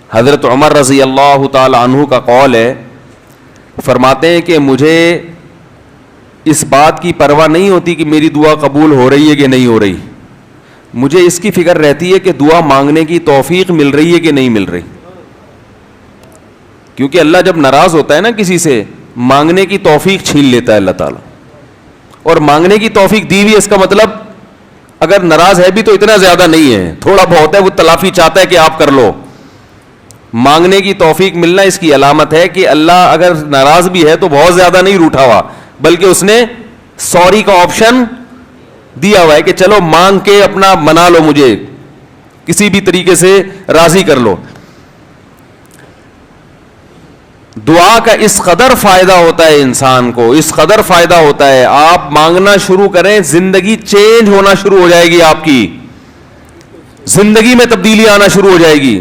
A: حضرت عمر رضی اللہ تعالی عنہ کا قول ہے, فرماتے ہیں کہ مجھے اس بات کی پرواہ نہیں ہوتی کہ میری دعا قبول ہو رہی ہے کہ نہیں ہو رہی, مجھے اس کی فکر رہتی ہے کہ دعا مانگنے کی توفیق مل رہی ہے کہ نہیں مل رہی. کیونکہ اللہ جب ناراض ہوتا ہے نا کسی سے, مانگنے کی توفیق چھین لیتا ہے اللہ تعالیٰ. اور مانگنے کی توفیق دی ہوئی, اس کا مطلب اگر ناراض ہے بھی تو اتنا زیادہ نہیں ہے, تھوڑا بہت ہے, وہ تلافی چاہتا ہے کہ آپ کر لو. مانگنے کی توفیق ملنا اس کی علامت ہے کہ اللہ اگر ناراض بھی ہے تو بہت زیادہ نہیں روٹھا ہوا, بلکہ اس نے سوری کا آپشن دیا ہوا ہے کہ چلو مانگ کے اپنا منا لو, مجھے کسی بھی طریقے سے راضی کر لو. دعا کا اس قدر فائدہ ہوتا ہے انسان کو, اس قدر فائدہ ہوتا ہے, آپ مانگنا شروع کریں زندگی چینج ہونا شروع ہو جائے گی, آپ کی زندگی میں تبدیلی آنا شروع ہو جائے گی.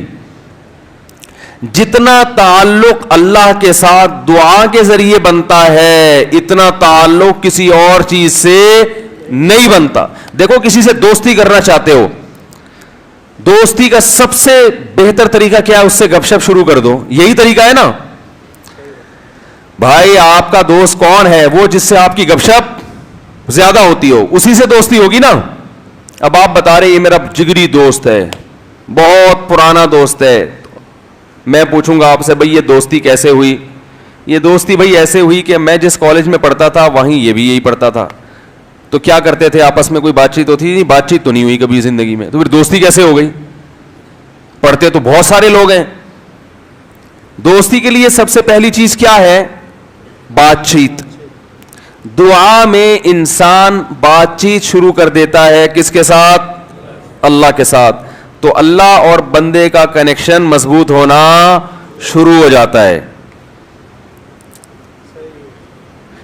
A: جتنا تعلق اللہ کے ساتھ دعا کے ذریعے بنتا ہے اتنا تعلق کسی اور چیز سے نہیں بنتا. دیکھو کسی سے دوستی کرنا چاہتے ہو, دوستی کا سب سے بہتر طریقہ کیا ہے؟ اس سے گپ شپ شروع کر دو, یہی طریقہ ہے نا بھائی. آپ کا دوست کون ہے؟ وہ جس سے آپ کی گپ شپ زیادہ ہوتی ہو, اسی سے دوستی ہوگی نا. اب آپ بتا رہے یہ میرا جگری دوست ہے, بہت پرانا دوست ہے, میں پوچھوں گا آپ سے بھائی یہ دوستی کیسے ہوئی؟ یہ دوستی بھائی ایسے ہوئی کہ میں جس کالج میں پڑھتا تھا وہیں یہ بھی یہی پڑھتا تھا, تو کیا کرتے تھے آپس میں, کوئی بات چیت ہوتی نہیں, بات چیت تو نہیں ہوئی کبھی زندگی میں, تو پھر دوستی کیسے ہو گئی؟ پڑھتے تو بہت سارے لوگ ہیں. دوستی کے لیے سب سے پہلی چیز کیا ہے؟ بات چیت. دعا میں انسان بات چیت شروع کر دیتا ہے کس کے ساتھ؟ اللہ کے ساتھ. تو اللہ اور بندے کا کنیکشن مضبوط ہونا شروع ہو جاتا ہے.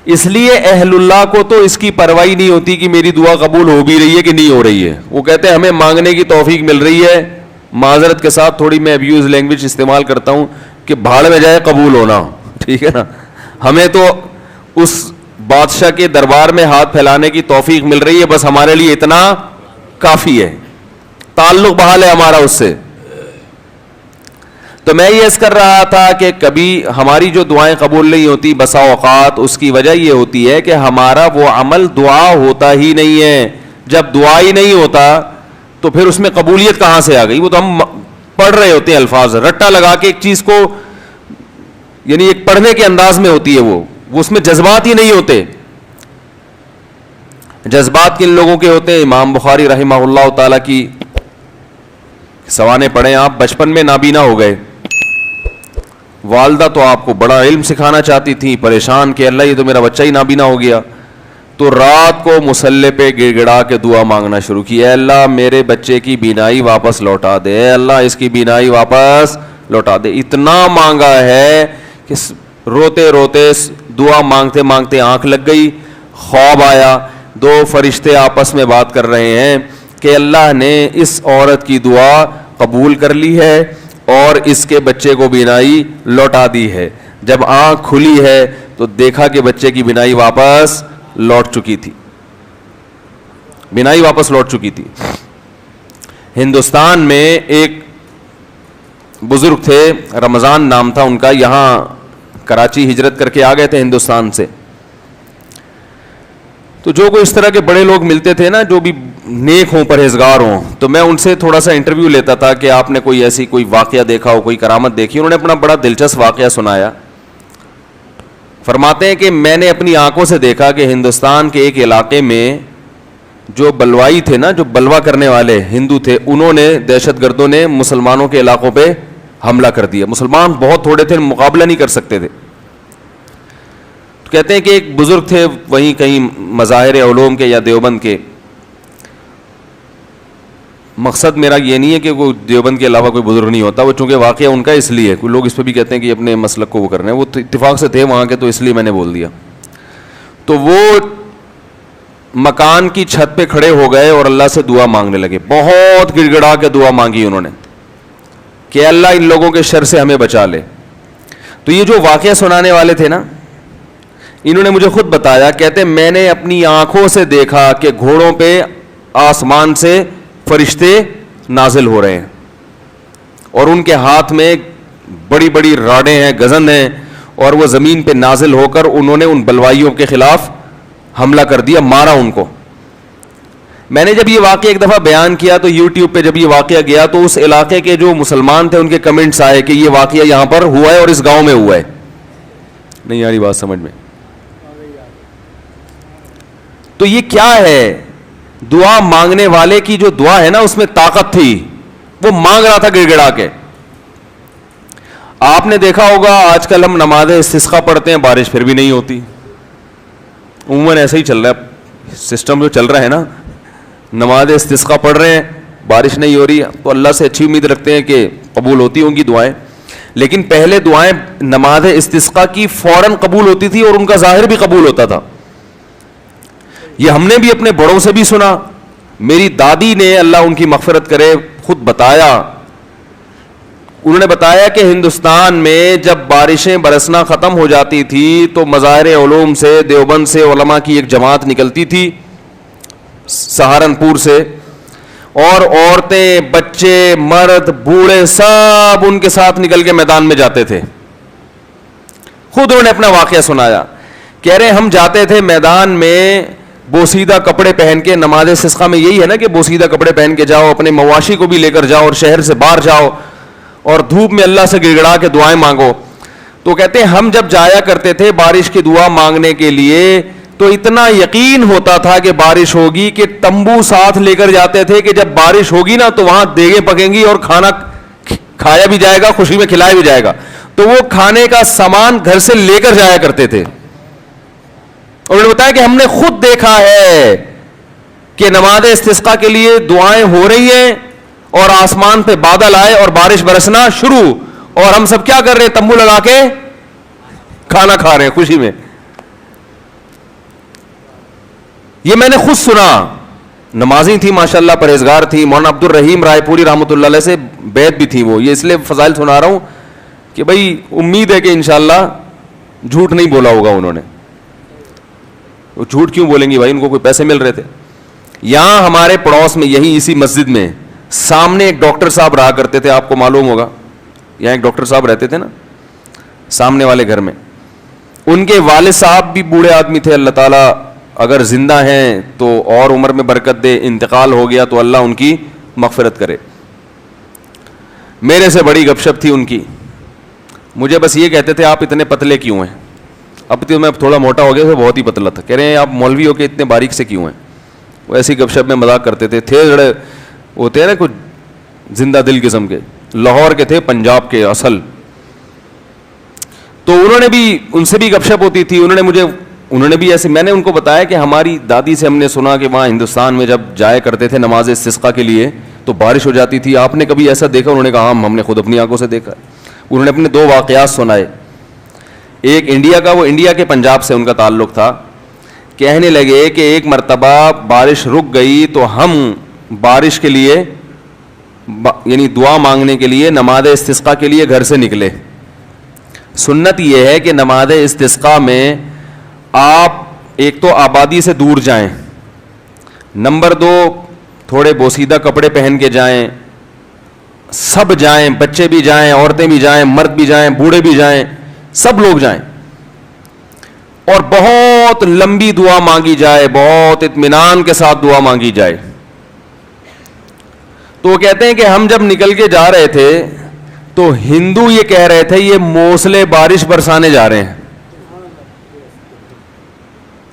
A: اس لیے اہل اللہ کو تو اس کی پرواہ نہیں ہوتی کہ میری دعا قبول ہو بھی رہی ہے کہ نہیں ہو رہی ہے. وہ کہتے ہیں ہمیں مانگنے کی توفیق مل رہی ہے, معذرت کے ساتھ تھوڑی میں ابیوز لینگویج استعمال کرتا ہوں, کہ بھاڑ میں جائے قبول ہونا, ٹھیک ہے نا. ہمیں تو اس بادشاہ کے دربار میں ہاتھ پھیلانے کی توفیق مل رہی ہے, بس ہمارے لیے اتنا کافی ہے, تعلق بحال ہے ہمارا اس سے. تو میں یہ عرض کر رہا تھا کہ کبھی ہماری جو دعائیں قبول نہیں ہوتی بسا اوقات اس کی وجہ یہ ہوتی ہے کہ ہمارا وہ عمل دعا ہوتا ہی نہیں ہے. جب دعا ہی نہیں ہوتا تو پھر اس میں قبولیت کہاں سے آ گئی؟ وہ تو ہم پڑھ رہے ہوتے ہیں الفاظ رٹا لگا کے ایک چیز کو, یعنی ایک پڑھنے کے انداز میں ہوتی ہے, وہ اس میں جذبات ہی نہیں ہوتے. جذبات کن لوگوں کے ہوتے ہیں؟ امام بخاری رحمہ اللہ تعالی کی سوانے پڑھیں آپ, بچپن میں نابینا ہو گئے, والدہ تو آپ کو بڑا علم سکھانا چاہتی تھی, پریشان کہ اللہ یہ تو میرا بچہ ہی نابینا ہو گیا. تو رات کو مصلی پہ گڑ گڑا کے دعا مانگنا شروع کی, اے اللہ میرے بچے کی بینائی واپس لوٹا دے, اے اللہ اس کی بینائی واپس لوٹا دے. اتنا مانگا ہے کہ روتے روتے دعا مانگتے مانگتے آنکھ لگ گئی, خواب آیا, دو فرشتے آپس میں بات کر رہے ہیں کہ اللہ نے اس عورت کی دعا قبول کر لی ہے اور اس کے بچے کو بینائی لوٹا دی ہے. جب آنکھ کھلی ہے تو دیکھا کہ بچے کی بینائی واپس لوٹ چکی تھی, بینائی واپس لوٹ چکی تھی. ہندوستان میں ایک بزرگ تھے, رمضان نام تھا ان کا, یہاں کراچی ہجرت کر کے آ گئے تھے ہندوستان سے. تو جو کوئی اس طرح کے بڑے لوگ ملتے تھے نا, جو بھی نیک ہوں پرہیزگار ہوں, تو میں ان سے تھوڑا سا انٹرویو لیتا تھا کہ آپ نے کوئی ایسی کوئی واقعہ دیکھا ہو, کوئی کرامت دیکھی. انہوں نے اپنا بڑا دلچسپ واقعہ سنایا. فرماتے ہیں کہ میں نے اپنی آنکھوں سے دیکھا کہ ہندوستان کے ایک علاقے میں جو بلوائی تھے نا, جو بلوا کرنے والے ہندو تھے, انہوں نے, دہشت گردوں نے مسلمانوں کے علاقوں پہ حملہ کر دیا. مسلمان بہت تھوڑے تھے, مقابلہ نہیں کر سکتے تھے. کہتے ہیں کہ ایک بزرگ تھے وہیں کہیں مظاہر علوم کے یا دیوبند کے. مقصد میرا یہ نہیں ہے کہ کوئی دیوبند کے علاوہ کوئی بزرگ نہیں ہوتا, وہ چونکہ واقعہ ان کا اس لیے, کوئی لوگ اس پہ بھی کہتے ہیں کہ اپنے مسلک کو وہ کرنا ہے, وہ اتفاق سے تھے وہاں کے, تو اس لیے میں نے بول دیا. تو وہ مکان کی چھت پہ کھڑے ہو گئے اور اللہ سے دعا مانگنے لگے. بہت گڑ گڑا کے دعا مانگی انہوں نے کہ اللہ ان لوگوں کے شر سے ہمیں بچا لے. تو یہ جو واقعہ سنانے والے تھے نا, انہوں نے مجھے خود بتایا, کہتے میں نے اپنی آنکھوں سے دیکھا کہ گھوڑوں پہ آسمان سے فرشتے نازل ہو رہے ہیں اور ان کے ہاتھ میں بڑی بڑی راڈیں ہیں, گزند ہیں, اور وہ زمین پہ نازل ہو کر انہوں نے ان بلوائیوں کے خلاف حملہ کر دیا, مارا ان کو. میں نے جب یہ واقعہ ایک دفعہ بیان کیا تو یوٹیوب پہ جب یہ واقعہ گیا تو اس علاقے کے جو مسلمان تھے ان کے کمنٹس آئے کہ یہ واقعہ یہاں پر ہوا ہے اور اس گاؤں میں ہوا ہے. نہیں آ رہی بات سمجھ میں؟ تو یہ کیا ہے؟ دعا مانگنے والے کی جو دعا ہے نا اس میں طاقت تھی, وہ مانگ رہا تھا گڑ گڑا کے. آپ نے دیکھا ہوگا آج کل ہم نماز استسقا پڑھتے ہیں, بارش پھر بھی نہیں ہوتی. عموماً ایسا ہی چل رہا ہے سسٹم جو چل رہا ہے نا, نماز استسقا پڑھ رہے ہیں, بارش نہیں ہو رہی, تو اللہ سے اچھی امید رکھتے ہیں کہ قبول ہوتی ہوں گی دعائیں. لیکن پہلے دعائیں نماز استسقا کی فوراً قبول ہوتی تھی اور ان کا ظاہر بھی قبول ہوتا تھا. یہ ہم نے بھی اپنے بڑوں سے بھی سنا. میری دادی نے, اللہ ان کی مغفرت کرے, خود بتایا, انہوں نے بتایا کہ ہندوستان میں جب بارشیں برسنا ختم ہو جاتی تھی تو مظاہر علوم سے, دیوبند سے علماء کی ایک جماعت نکلتی تھی, سہارنپور سے, اور عورتیں, بچے, مرد, بوڑھے سب ان کے ساتھ نکل کے میدان میں جاتے تھے. خود انہوں نے اپنا واقعہ سنایا, کہہ رہے ہم جاتے تھے میدان میں بوسیدہ کپڑے پہن کے. نماز استسقا میں یہی ہے نا کہ بوسیدہ کپڑے پہن کے جاؤ, اپنے مواشی کو بھی لے کر جاؤ اور شہر سے باہر جاؤ اور دھوپ میں اللہ سے گڑ گڑا کے دعائیں مانگو. تو کہتے ہیں ہم جب جایا کرتے تھے بارش کی دعا مانگنے کے لیے تو اتنا یقین ہوتا تھا کہ بارش ہوگی کہ تمبو ساتھ لے کر جاتے تھے کہ جب بارش ہوگی نا تو وہاں دیگیں پکیں گی اور کھانا کھایا بھی جائے گا, خوشی میں کھلایا بھی جائے گا. تو وہ کھانے کا سامان گھر سے لے کر جایا کرتے تھے. اور انہوں نے بتایا کہ ہم نے خود دیکھا ہے کہ نماز استسقا کے لیے دعائیں ہو رہی ہیں اور آسمان پہ بادل آئے اور بارش برسنا شروع, اور ہم سب کیا کر رہے ہیں؟ تمبو لگا کے کھانا کھا رہے ہیں خوشی میں. یہ میں نے خود سنا. نمازی تھی ماشاءاللہ, پرہیزگار تھی, مولانا عبد الرحیم رائے پوری رحمۃ اللہ علیہ سے بیعت بھی تھی وہ. یہ اس لیے فضائل سنا رہا ہوں کہ بھائی امید ہے کہ انشاءاللہ جھوٹ نہیں بولا ہوگا انہوں نے. وہ جھوٹ کیوں بولیں گی بھائی, ان کو کوئی پیسے مل رہے تھے. یہاں ہمارے پڑوس میں یہی اسی مسجد میں سامنے ایک ڈاکٹر صاحب رہا کرتے تھے, آپ کو معلوم ہوگا, یہاں ایک ڈاکٹر صاحب رہتے تھے نا سامنے والے گھر میں. ان کے والد صاحب بھی بوڑھے آدمی تھے, اللہ تعالیٰ اگر زندہ ہیں تو اور عمر میں برکت دے, انتقال ہو گیا تو اللہ ان کی مغفرت کرے. میرے سے بڑی گپ شپ تھی ان کی. مجھے بس یہ کہتے تھے آپ اتنے پتلے کیوں ہیں. اب تو میں تھوڑا موٹا ہو گیا, تو بہت ہی پتلا تھا. کہہ رہے ہیں آپ مولوی ہو کے اتنے باریک سے کیوں ہیں. وہ ایسی گپ شپ میں مذاق کرتے تھے. تھے جڑے ہوتے ہیں نا کچھ زندہ دل قسم کے, لاہور کے تھے, پنجاب کے اصل. تو انہوں نے بھی, ان سے بھی گپ شپ ہوتی تھی. انہوں نے بھی ایسے, میں نے ان کو بتایا کہ ہماری دادی سے ہم نے سنا کہ وہاں ہندوستان میں جب جایا کرتے تھے نماز استسقاء کے لیے تو بارش ہو جاتی تھی. آپ نے کبھی ایسا دیکھا؟ انہوں نے کہا ہم نے خود اپنی آنکھوں سے دیکھا. انہوں نے اپنے 2 واقعات سنائے. ایک انڈیا کا, وہ انڈیا کے پنجاب سے ان کا تعلق تھا. کہنے لگے کہ ایک مرتبہ بارش رک گئی تو ہم بارش کے لیے یعنی دعا مانگنے کے لیے نماز استسقاء کے لیے گھر سے نکلے. سنت یہ ہے کہ نماز استسقاء میں آپ ایک تو آبادی سے دور جائیں, نمبر 2 تھوڑے بوسیدہ کپڑے پہن کے جائیں, سب جائیں, بچے بھی جائیں, عورتیں بھی جائیں, مرد بھی جائیں, بوڑھے بھی جائیں, سب لوگ جائیں, اور بہت لمبی دعا مانگی جائے, بہت اطمینان کے ساتھ دعا مانگی جائے. تو وہ کہتے ہیں کہ ہم جب نکل کے جا رہے تھے تو ہندو یہ کہہ رہے تھے یہ موسلے بارش برسانے جا رہے ہیں.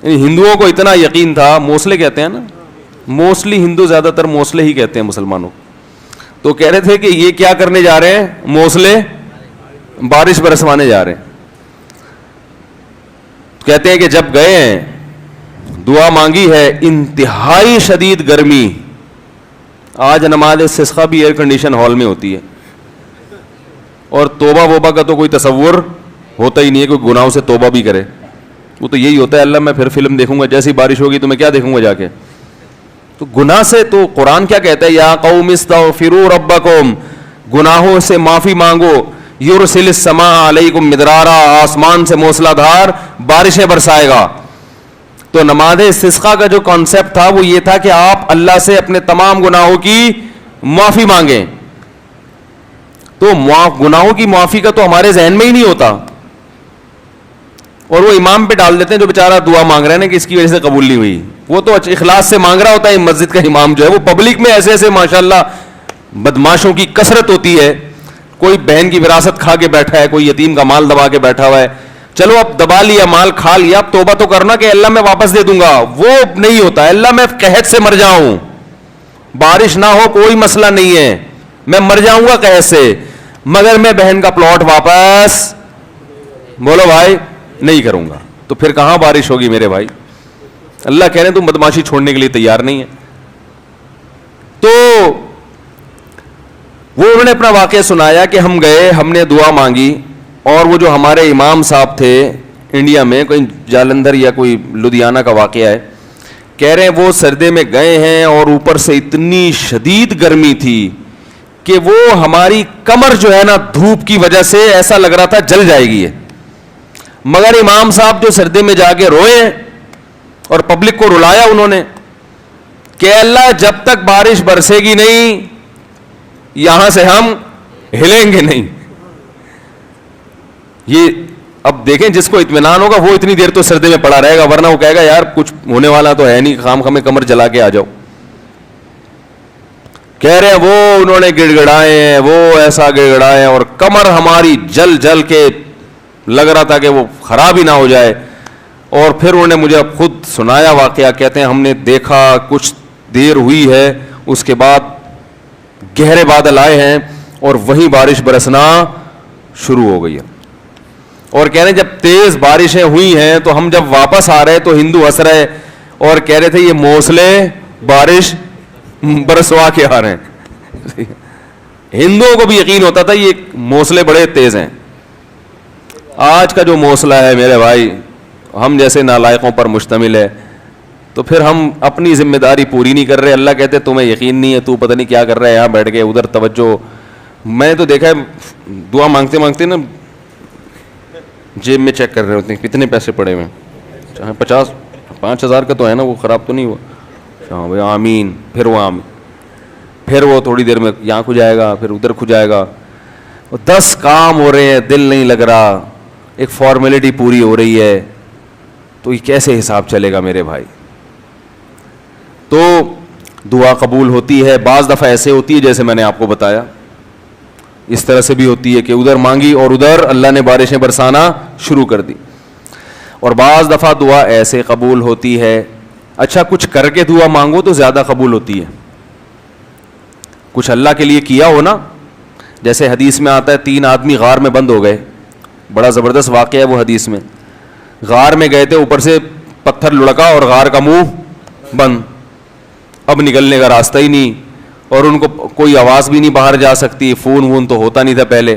A: ہندوؤں کو اتنا یقین تھا, موسلے کہتے ہیں نا, موسٹلی ہندو زیادہ تر موسلے ہی کہتے ہیں مسلمانوں. تو کہہ رہے تھے کہ یہ کیا کرنے جا رہے ہیں, موسلے بارش برسوانے جا رہے ہیں. کہتے ہیں کہ جب گئے ہیں دعا مانگی ہے, انتہائی شدید گرمی. آج نماز استسقاء بھی ایئر کنڈیشن ہال میں ہوتی ہے, اور توبہ ووبہ کا تو کوئی تصور ہوتا ہی نہیں ہے, کوئی گناہوں سے توبہ بھی کرے. وہ تو یہی ہوتا ہے, اللہ میں پھر فلم دیکھوں گا, جیسی بارش ہوگی تو میں کیا دیکھوں گا جا کے. تو گناہ سے تو قرآن کیا کہتا ہے, یا قوم استغفروا ربکم, گناہوں سے معافی مانگو, یرسل السماء علیکم مدرارا, آسمان سے موسلا دھار بارشیں برسائے گا. تو نماز استسقاء کا جو کانسیپٹ تھا وہ یہ تھا کہ آپ اللہ سے اپنے تمام گناہوں کی معافی مانگیں. تو گناہوں کی معافی کا تو ہمارے ذہن میں ہی نہیں ہوتا, اور وہ امام پہ ڈال دیتے ہیں جو بیچارہ دعا مانگ رہے ہیں کہ اس کی وجہ سے قبول نہیں ہوئی. وہ تو اخلاص سے مانگ رہا ہوتا ہے. مسجد کا امام جو ہے وہ پبلک میں ایسے ایسے ماشاءاللہ بدماشوں کی کثرت ہوتی ہے. کوئی بہن کی وراثت کھا کے بیٹھا ہے, کوئی یتیم کا مال دبا کے بیٹھا ہوا ہے. چلو اب دبا لیا, مال کھا لیا, اب توبہ تو کرنا کہ اللہ میں واپس دے دوں گا. وہ نہیں ہوتا, اللہ میں قحط سے مر جاؤں, بارش نہ ہو کوئی مسئلہ نہیں ہے, میں مر جاؤں گا قحط سے, مگر میں بہن کا پلاٹ واپس بولو بھائی نہیں کروں گا. تو پھر کہاں بارش ہوگی میرے بھائی. اللہ کہہ رہے ہیں تم بدماشی چھوڑنے کے لیے تیار نہیں ہے. تو وہ انہوں نے اپنا واقعہ سنایا کہ ہم گئے, ہم نے دعا مانگی, اور وہ جو ہمارے امام صاحب تھے انڈیا میں, کوئی جالندھر یا کوئی لدھیانہ کا واقعہ ہے, کہہ رہے ہیں وہ سردے میں گئے ہیں اور اوپر سے اتنی شدید گرمی تھی کہ وہ ہماری کمر جو ہے نا دھوپ کی وجہ سے ایسا لگ رہا تھا جل جائے گی. مگر امام صاحب جو سردے میں جا کے روئے اور پبلک کو رلایا انہوں نے کہ اللہ جب تک بارش برسے گی نہیں یہاں سے ہم ہلیں گے نہیں. یہ اب دیکھیں جس کو اطمینان ہوگا وہ اتنی دیر تو سردے میں پڑا رہے گا, ورنہ وہ کہے گا یار کچھ ہونے والا تو ہے نہیں, خام خامے کمر جلا کے آ جاؤ. کہہ رہے ہیں وہ انہوں نے گڑ گڑائے ہیں, وہ ایسا گڑ گڑائے اور کمر ہماری جل جل کے لگ رہا تھا کہ وہ خراب ہی نہ ہو جائے. اور پھر انہوں نے مجھے اب خود سنایا واقعہ, کہتے ہیں ہم نے دیکھا کچھ دیر ہوئی ہے, اس کے بعد گہرے بادل آئے ہیں اور وہیں بارش برسنا شروع ہو گئی ہے. اور کہہ رہے ہیں جب تیز بارشیں ہوئی ہیں تو ہم جب واپس آ رہے تو ہندو ہنس رہے اور کہہ رہے تھے یہ موسلے بارش برسوا کے آ رہے ہیں. ہندوؤں کو بھی یقین ہوتا تھا یہ موسلے بڑے تیز ہیں. آج کا جو موسلا ہے میرے بھائی ہم جیسے نالائقوں پر مشتمل ہے. تو پھر ہم اپنی ذمہ داری پوری نہیں کر رہے. اللہ کہتے تمہیں یقین نہیں ہے, تو پتہ نہیں کیا کر رہا ہے, یہاں بیٹھ کے ادھر توجہ. میں تو دیکھا ہے دعا مانگتے مانگتے نا جیب میں چیک کر رہے ہوتے ہیں کتنے پیسے پڑے ہوئے ہیں, چاہے 5,000 کا تو ہے نا, وہ خراب تو نہیں ہوا. ہاں بھائی آمین, پھر وہ آمین, پھر وہ تھوڑی دیر میں یہاں کھو جائے گا, پھر ادھر کھو جائے گا. 10 کام ہو رہے ہیں, دل نہیں لگ رہا, ایک فارمیلٹی پوری ہو رہی ہے, تو یہ کیسے حساب چلے گا میرے بھائی. تو دعا قبول ہوتی ہے, بعض دفعہ ایسے ہوتی ہے جیسے میں نے آپ کو بتایا, اس طرح سے بھی ہوتی ہے کہ ادھر مانگی اور ادھر اللہ نے بارشیں برسانا شروع کر دی. اور بعض دفعہ دعا ایسے قبول ہوتی ہے, اچھا کچھ کر کے دعا مانگو تو زیادہ قبول ہوتی ہے. کچھ اللہ کے لیے کیا ہو نا, جیسے حدیث میں آتا ہے 3 آدمی غار میں بند ہو گئے, بڑا زبردست واقعہ ہے وہ حدیث میں. غار میں گئے تھے, اوپر سے پتھر لڑکا اور غار کا منہ بند, اب نکلنے کا راستہ ہی نہیں, اور ان کو کوئی آواز بھی نہیں باہر جا سکتی, فون وون تو ہوتا نہیں تھا پہلے.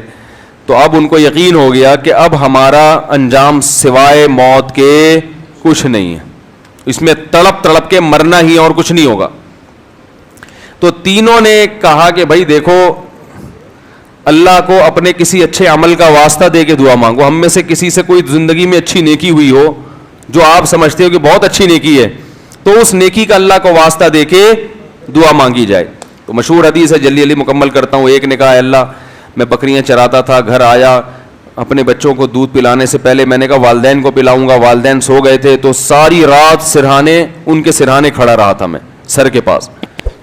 A: تو اب ان کو یقین ہو گیا کہ اب ہمارا انجام سوائے موت کے کچھ نہیں ہے, اس میں تڑپ تڑپ کے مرنا ہی اور کچھ نہیں ہوگا. تو تینوں نے کہا کہ بھائی دیکھو, اللہ کو اپنے کسی اچھے عمل کا واسطہ دے کے دعا مانگو. ہم میں سے کسی سے کوئی زندگی میں اچھی نیکی ہوئی ہو جو آپ سمجھتے ہو کہ بہت اچھی نیکی ہے, تو اس نیکی کا اللہ کو واسطہ دے کے دعا مانگی جائے. تو مشہور حدیث ہے, جلدی جلدی مکمل کرتا ہوں. ایک نے کہا اللہ میں بکریاں چراتا تھا, گھر آیا, اپنے بچوں کو دودھ پلانے سے پہلے میں نے کہا والدین کو پلاؤں گا, والدین سو گئے تھے, تو ساری رات سرہانے ان کے سرہانے کھڑا رہا تھا میں سر کے پاس,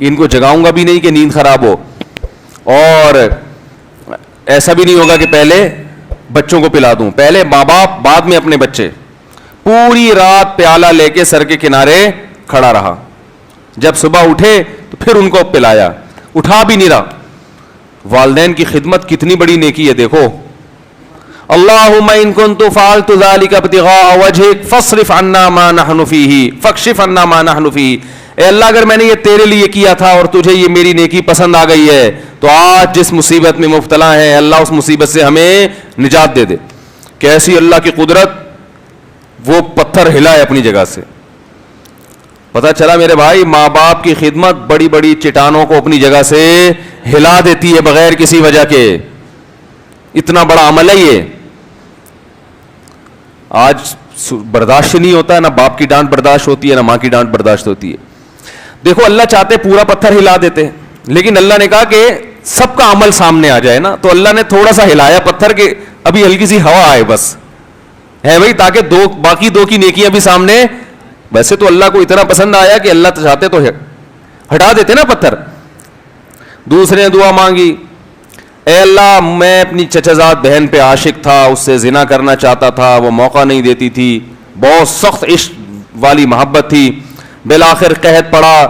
A: ان کو جگاؤں گا بھی نہیں کہ نیند خراب ہو, اور ایسا بھی نہیں ہوگا کہ پہلے بچوں کو پلا دوں, پہلے ماں باپ بعد میں اپنے بچے. پوری رات پیالہ لے کے سر کے کنارے کھڑا رہا, جب صبح اٹھے تو پھر ان کو پلایا, اٹھا بھی نہیں رہا. والدین کی خدمت کتنی بڑی نیکی ہے دیکھو. اللہم ان کنت فعلت ذلک ابتغاء وجہک فاصرف عنا ما نحن فیہ فاکشف عنا ما نحن فیہ. اے اللہ اگر میں نے یہ تیرے لیے کیا تھا اور تجھے یہ میری نیکی پسند آ گئی ہے, تو آج جس مصیبت میں مبتلا ہیں اللہ اس مصیبت سے ہمیں نجات دے دے. کیسی اللہ کی قدرت, وہ پتھر ہلا ہے اپنی جگہ سے. پتہ چلا میرے بھائی, ماں باپ کی خدمت بڑی بڑی چٹانوں کو اپنی جگہ سے ہلا دیتی ہے بغیر کسی وجہ کے. اتنا بڑا عمل ہے یہ. آج برداشت نہیں ہوتا ہے, نہ باپ کی ڈانٹ برداشت ہوتی ہے, نہ ماں کی ڈانٹ برداشت ہوتی ہے. دیکھو اللہ چاہتے پورا پتھر ہلا دیتے, لیکن اللہ نے کہا کہ سب کا عمل سامنے آ جائے نا, تو اللہ نے تھوڑا سا ہلایا پتھر کے, ابھی ہلکی سی ہوا آئے بس ہے بھائی, تاکہ باقی دو کی نیکیاں بھی سامنے. ویسے تو اللہ کو اتنا پسند آیا کہ اللہ چاہتے تو ہٹا دیتے نا پتھر. دوسرے نے دعا مانگی, اے اللہ میں اپنی چچازاد بہن پہ عاشق تھا, اس سے زنا کرنا چاہتا تھا, وہ موقع نہیں دیتی تھی, بہت سخت عشق والی محبت تھی. بالآخر قحط پڑا,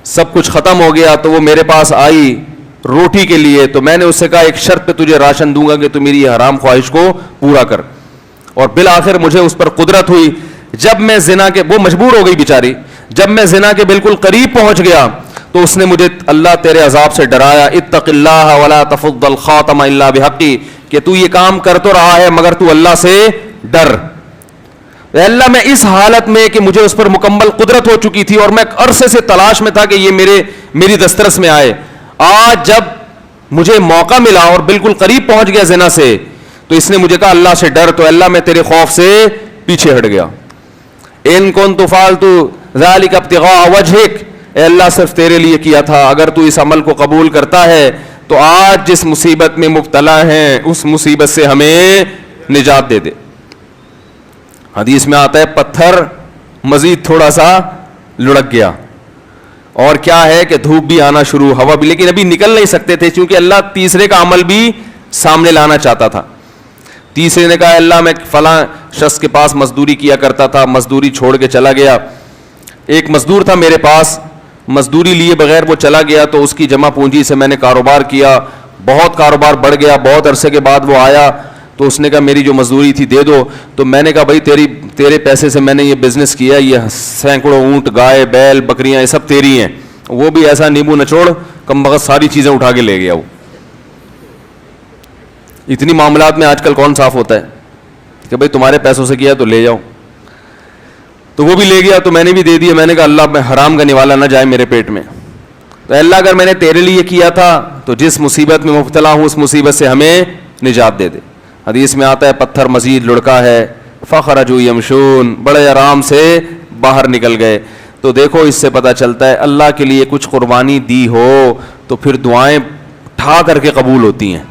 A: سب کچھ ختم ہو گیا, تو وہ میرے پاس آئی روٹی کے لیے. تو میں نے اس سے کہا ایک شرط پہ تجھے راشن دوں گا کہ تو میری یہ حرام خواہش کو پورا کر. اور بالآخر مجھے اس پر قدرت ہوئی. جب میں زنا کے, وہ مجبور ہو گئی بیچاری, جب میں زنا کے بالکل قریب پہنچ گیا تو اس نے مجھے اللہ تیرے عذاب سے ڈرایا, اتق اللہ ولا تفض الخاتم الا بحقی, کہ تو یہ کام کر تو رہا ہے مگر تو اللہ سے ڈر. اے اللہ میں اس حالت میں کہ مجھے اس پر مکمل قدرت ہو چکی تھی اور میں عرصے سے تلاش میں تھا کہ یہ میری دسترس میں آئے, آج جب مجھے موقع ملا اور بالکل قریب پہنچ گیا زنا سے, تو اس نے مجھے کہا اللہ سے ڈر, تو اللہ میں تیرے خوف سے پیچھے ہٹ گیا. ان کنت فعلت ذلک ابتغاء وجہک, اے اللہ صرف تیرے لیے کیا تھا, اگر تو اس عمل کو قبول کرتا ہے تو آج جس مصیبت میں مبتلا ہیں اس مصیبت سے ہمیں نجات دے دے. حدیث میں آتا ہے پتھر مزید تھوڑا سا لڑک گیا, اور کیا ہے کہ دھوپ بھی آنا شروع, ہوا بھی, لیکن ابھی نکل نہیں سکتے تھے کیونکہ اللہ تیسرے کا عمل بھی سامنے لانا چاہتا تھا. تیسرے نے کہا اللہ میں فلاں شخص کے پاس مزدوری کیا کرتا تھا, مزدوری چھوڑ کے چلا گیا. ایک مزدور تھا میرے پاس, مزدوری لیے بغیر وہ چلا گیا, تو اس کی جمع پونجی سے میں نے کاروبار کیا, بہت کاروبار بڑھ گیا. بہت عرصے کے بعد وہ آیا تو اس نے کہا میری جو مزدوری تھی دے دو. تو میں نے کہا بھائی تیرے پیسے سے میں نے یہ بزنس کیا, یہ سینکڑوں اونٹ, گائے, بیل, بکریاں, یہ سب تیری ہیں. وہ بھی ایسا نیبو نچوڑ کم بخت ساری چیزیں اٹھا کے لے گیا. وہ اتنی معاملات میں آج کل کون صاف ہوتا ہے کہ بھائی تمہارے پیسوں سے کیا تو لے جاؤ. تو وہ بھی لے گیا تو میں نے بھی دے دیا. میں نے کہا اللہ میں حرام کا نوالا نہ جائے میرے پیٹ میں. تو اللہ اگر میں نے تیرے لیے کیا تھا تو جس مصیبت میں مبتلا ہوں اس مصیبت سے ہمیں نجات دے دے. حدیث میں آتا ہے پتھر مزید لڑکا ہے, فخرجوا یمشون, بڑے آرام سے باہر نکل گئے. تو دیکھو اس سے پتہ چلتا ہے اللہ کے لیے کچھ قربانی دی ہو تو پھر دعائیں ٹھا کر کے قبول ہوتی ہیں.